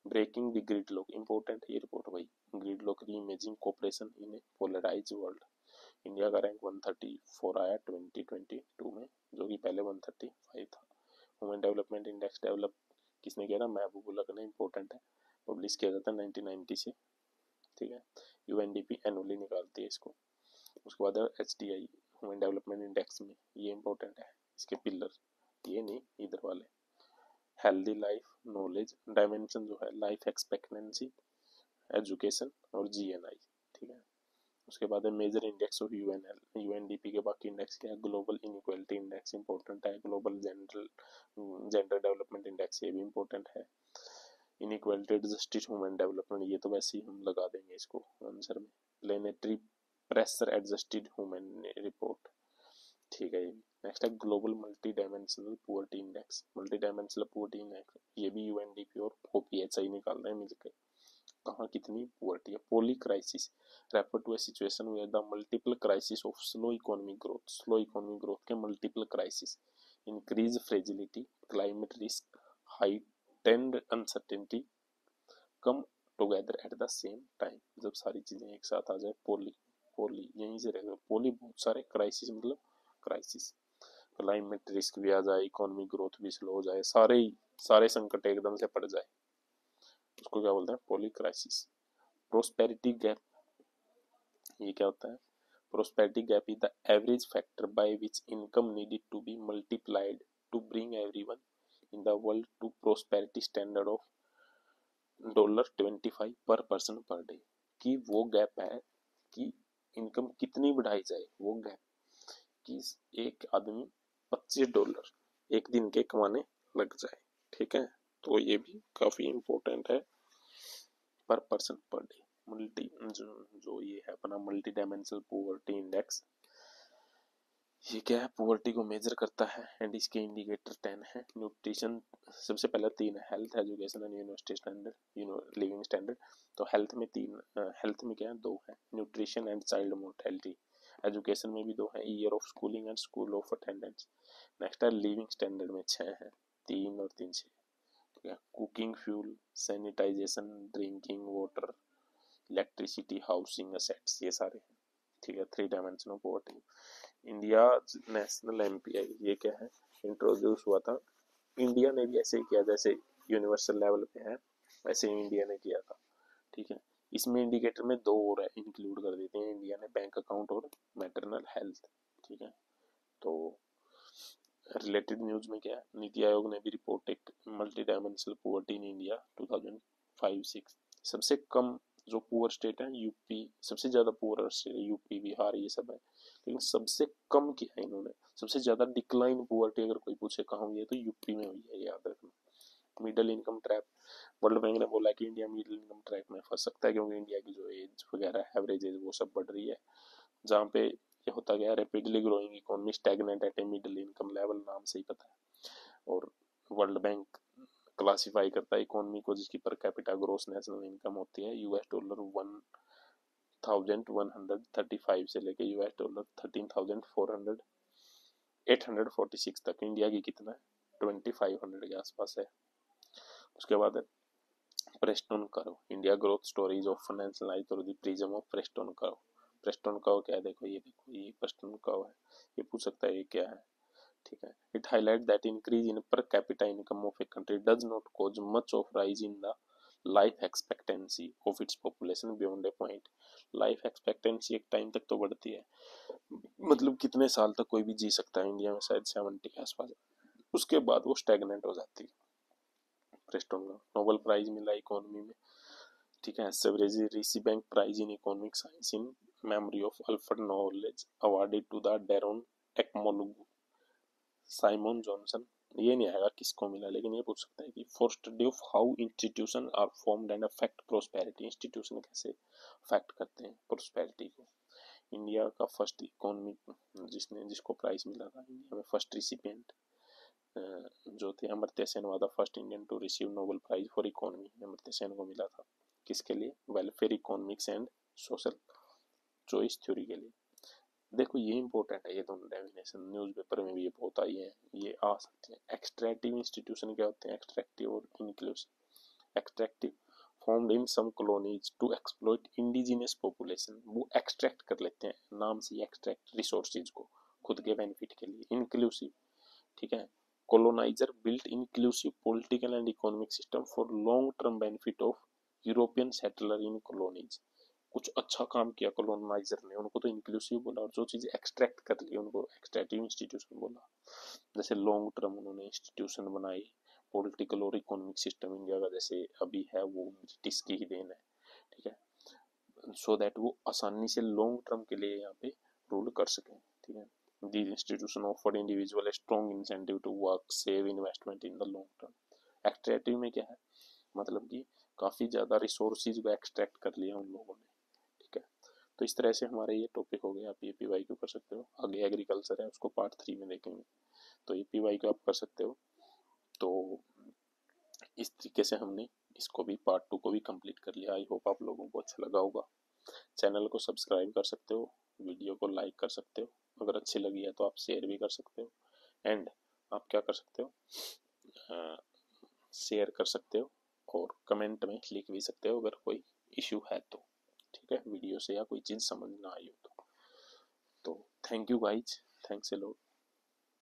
breaking the gridlock, important ये रिपोर्ट भाई, gridlock reimagining cooperation in a polarised world. India का रैंक 134 आया 2022 में, जो कि पहले 135 था। ह्यूमन डेवलपमेंट इंडेक्स डेवलप किसने किया था, महबूबुल्लाह ने, इंपॉर्टेंट है, पब्लिश किया जाता है 1990 से, ठीक है। यूएनडीपी एनुअली निकालती है इसको। उसके बाद एचडीआई ह्यूमन डेवलपमेंट इंडेक्स में, ये इंपॉर्टेंट है, इसके पिलर, ये नहीं इधर वाले, हेल्दी लाइफ, नॉलेज डायमेंशन जो है, लाइफ एक्सपेक्टेंसी, एजुकेशन और जीएनआई, ठीक है। उसके बाद है major index of UNL, UNDP के बाकी इंडेक्स क्या है, ग्लोबल इनइक्वालिटी इंडेक्स इंपॉर्टेंट है, ग्लोबल जेंडर डेवलपमेंट इंडेक्स ये भी इंपॉर्टेंट है, इनइक्वालिटी एडजस्टेड ह्यूमन डेवलपमेंट, ये तो वैसे ही हम लगा देंगे इसको आंसर में, planetary pressure adjusted human report, ठीक है। नेक्स्ट है global multi dimensional poverty index, multi dimensional poverty index, ये भी यूएनडीपी और ओपीएचआई निकाल रहे हैं मिलकर, कहाँ कितनी पुअर्टी है। Polycrisis refer to a situation where the multiple crisis of slow economic growth, slow economic growth के multiple crisis, increase fragility, climate risk, heightened uncertainty come together at the same time, जब सारी चीजें एक साथ आ जाए, poly, poly यहीं से रहेगा, पॉली बहुत सारे क्राइसिस, मतलब क्राइसिस, क्लाइमेट रिस्क भी आ जाए, इकोनॉमिक ग्रोथ भी स्लो हो जाए, सारे संकट एकदम से पड़ जाए, उसको क्या बोलते हैं, पॉली क्राइसिस। प्रोस्पेरिटी गैप, ये क्या होता है, prosperity gap is the average factor by which income needed to be multiplied to bring everyone in the world to prosperity standard of $25 per person per day, कि वो gap है कि income कितनी बढ़ाई जाए, वो गैप कि एक आदमी $25 एक दिन के कमाने लग जाए, ठीक है। तो ये भी काफी इम्पोर्टेंट है, पर पर्सन पर डे। मल्टी जो ये है अपना मल्टी डायमेंशनल पॉवर्टी इंडेक्स, ये क्या है, पॉवर्टी को मेजर करता है, एंड इसके इंडिकेटर 10 है। न्यूट्रिशन सबसे पहले 3 है, health, education and university standard, living standard. तो हेल्थ में 3, हेल्थ में क्या है, 2 है, nutrition and child mortality. Education में भी 2 है, year of schooling and school of attendance. Next है लिविंग स्टैंडर्ड में 6 है, 3 और 3 6, ठीक है। Cooking fuel, sanitization, drinking water, electricity, housing assets, ये सारे हैं, ठीक है। 3 dimension of poverty. India national MPI, ये क्या है, इंट्रोड्यूस हुआ था, इंडिया ने भी ऐसे ही किया, जैसे यूनिवर्सल लेवल पे है वैसे ही इंडिया ने किया था, ठीक है। इसमें इंडिकेटर में 2 और है, इंक्लूड कर देते हैं इंडिया ने, बैंक अकाउंट और मैटरनल हेल्थ, ठीक है। तो रिलेटेड न्यूज में क्या है, नीति आयोग ने भी रिपोर्ट एक multi dimensional poverty in India 2005-6, सबसे कम जो पुअर स्टेट है यूपी, सबसे ज्यादा पुअर स्टेट यूपी बिहार ये सब है, लेकिन सबसे कम किया है इन्होंने, सबसे ज्यादा डिक्लाइन पुअर्टी अगर कोई पूछे कहाँ हुई है तो यूपी में हुई है, याद रखना। Middle income trap, world bank ने बोला कि इंडिया मिडिल इनकम ट्रैप में फंस सकता है, क्योंकि इंडिया की जो एज वगैरह एवरेज एज वो सब बढ़ रही है, जहाँ पे ये होता गया rapidly growing economy stagnant at a middle income level, नाम से ही पता है। और वर्ल्ड बैंक क्लासिफाई करता है इकोनॉमी को जिसकी per capita gross national income होती है $1135 से लेके $13,400 846 तक, इंडिया की कितना है 2500 के आसपास है। उसके बाद है Preston curve, India growth stories of financial life और the prism of Preston curve. Preston curve क्या है, देखो ये प्रेस्टोन कर्व है, ये पूछ सकता है ये क्या है, ठीक है। It highlight that increase in per capita income of a country does not cause much of rise in the life expectancy of its population beyond A point. Life expectancy एक टाइम तक तो बढ़ती है, मतलब कितने साल तक कोई भी जी सकता है, इंडिया में शायद 70 के आसपास, उसके बाद वो स्टैग्नेंट हो जाती है। प्रेस्टोन का नोबेल प्राइज मिला इकोनॉमी में, ठीक है। Sewerage Rishi bank prize in economic science in memory of Alfred knowledge awarded to the Deron एक्मोलुगु, Simon Johnson, ये नहीं आएगा किसको मिला, लेकिन ये पूछ सकता है कि for study of how institution are formed and affect prosperity, institution कैसे अफेक्ट करते हैं प्रोस्पेरिटी को। इंडिया का फर्स्ट इकोनॉमिक जिसको प्राइज मिला था, इंडिया में फर्स्ट रिसिपिएंट जो थे Amartya Sen was the first Indian to receive Nobel prize for economy, Amartya Sen को मिला था। किसके लिए? Welfare economics and social choice theory के लिए। देखो ये इंपॉर्टेंट है, ये दोनों डेफिनेशन न्यूज़पेपर में भी ये बहुत आई है, ये आ सकते हैं। एक्सट्रैक्टिव इंस्टीट्यूशन क्या होते हैं? एक्सट्रैक्टिव और inclusive. Extractive formed in some colonies to exploit indigenous population, वो एक्सट्रैक्ट कर लेते हैं, नाम से एक्सट्रैक्ट रिसोर्सेज को खुद के बेनिफिट के लिए। इंक्लूसिव, ठीक है, colonizer built inclusive political and economic system for long term benefit of European settler in colonies। कुछ अच्छा काम किया कॉलोनाइजर ने, उनको तो इंक्लूसिव बोला, और जो चीज एक्सट्रैक्ट कर ली उनको एक्सट्रैक्टिव इंस्टीट्यूशन बोला। जैसे लॉन्ग टर्म उन्होंने इंस्टीट्यूशन बनाई, पॉलिटिकल और इकोनॉमिक सिस्टम इंडिया का जैसे अभी है वो ब्रिटिश की ही देन है, ठीक है, सो दैट वो आसानी से लॉन्ग टर्म के लिए यहाँ पे रूल कर सके, ठीक है। These institutions offered individual a strong incentive to work, save, investment in the long term। Extractive में क्या है, मतलब कि काफी ज्यादा रिसोर्सेज को एक्सट्रैक्ट कर लिया उन लोगों ने, ठीक है। तो इस तरह से हमारे ये टॉपिक हो गया, आप ये पी वाई क्यू कर सकते हो। आगे एग्रीकल्चर है, उसको पार्ट 3 में देखेंगे, तो ये पी वाई क्यू आप कर सकते हो। तो इस तरीके से हमने इसको भी पार्ट 2 को भी कंप्लीट कर लिया। आई होप आप लोगों को अच्छा लगा होगा। चैनल को सब्सक्राइब कर सकते हो, वीडियो को लाइक कर सकते हो, अगर अच्छी लगी है तो आप शेयर भी कर सकते हो, एंड आप क्या कर सकते हो, शेयर कर सकते हो और कमेंट में लिख भी सकते हो अगर कोई इश्यू है तो, ठीक है, वीडियो से या कोई चीज़ समझ ना आई हो तो thank you guys, thanks a lot.